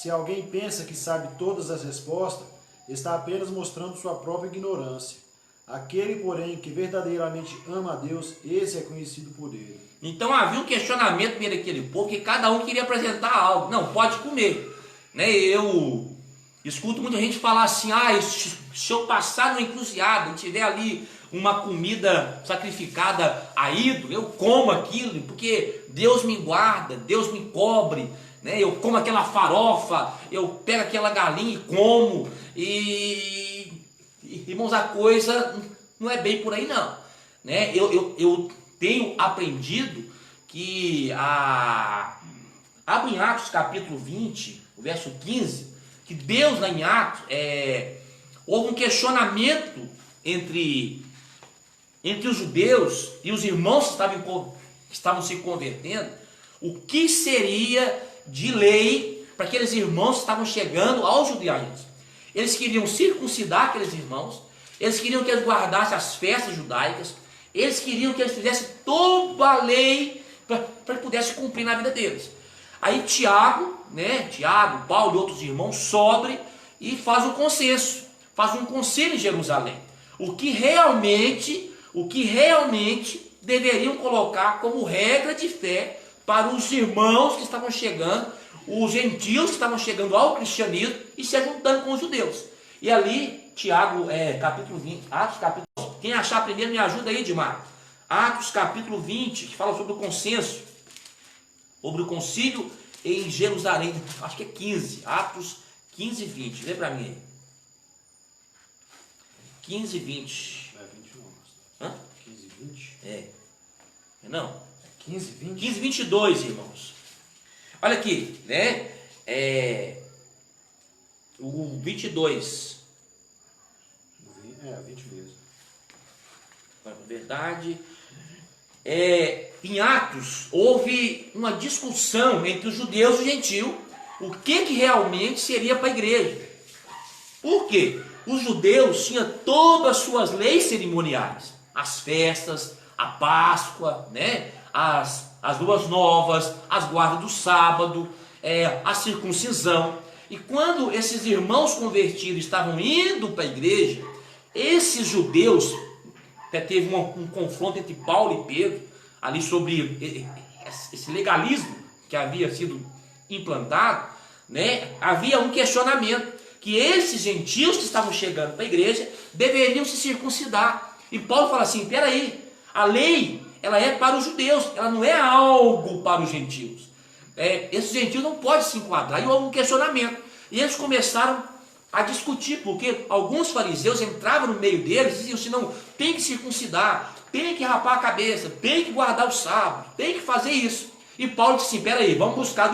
Se alguém pensa que sabe todas as respostas, está apenas mostrando sua própria ignorância. Aquele, porém, que verdadeiramente ama a Deus, esse é conhecido por ele. Então havia um questionamento meio daquele povo, que cada um queria apresentar algo. Não, pode comer. Né? Eu escuto muita gente falar assim, se eu passar no encruzilhada e tiver ali uma comida sacrificada a ídolo, eu como aquilo, porque Deus me guarda, Deus me cobre, né? Eu como aquela farofa, eu pego aquela galinha e como, irmãos, a coisa não é bem por aí não, né? Eu tenho aprendido que abre em Atos capítulo 20, o verso 15, que Deus lá em Atos, houve um questionamento entre os judeus e os irmãos que estavam se convertendo, o que seria de lei para aqueles irmãos que estavam chegando ao judaísmo. Eles queriam circuncidar aqueles irmãos, eles queriam que eles guardassem as festas judaicas, eles queriam que eles fizessem toda a lei para que pudesse cumprir na vida deles. Aí Tiago, Paulo e outros irmãos sobem e faz um consenso, faz um conselho em Jerusalém. O que realmente deveriam colocar como regra de fé para os irmãos que estavam chegando, os gentios que estavam chegando ao cristianismo e se juntando com os judeus. E ali, Tiago, capítulo 20, Atos capítulo 20, quem achar primeiro me ajuda aí, Edmar. Atos capítulo 20, que fala sobre o consenso, sobre o concílio em Jerusalém, acho que é 15, Atos 15 e 20, lê para mim aí. 15 e 20. É 20 não, Hã? 15 e 20? Não. 15 e 20? 15 e 22, irmãos. Olha aqui, né? O 22. 20 mesmo. Na verdade, em Atos, houve uma discussão entre os judeus e os gentios, o que realmente seria para a igreja. Por quê? Os judeus tinham todas as suas leis cerimoniais, as festas, a Páscoa, né? as luas novas, as guardas do sábado, a circuncisão. E quando esses irmãos convertidos estavam indo para a igreja, esses judeus, até teve um confronto entre Paulo e Pedro, ali sobre esse legalismo que havia sido implantado, né? Havia um questionamento, que esses gentios que estavam chegando para a igreja deveriam se circuncidar. E Paulo fala assim, peraí, a lei, ela é para os judeus, ela não é algo para os gentios. Esses gentios não podem se enquadrar. E houve um questionamento. E eles começaram a discutir, porque alguns fariseus entravam no meio deles e diziam assim, não, tem que circuncidar, tem que rapar a cabeça, tem que guardar o sábado, tem que fazer isso. E Paulo disse assim, peraí, vamos buscar do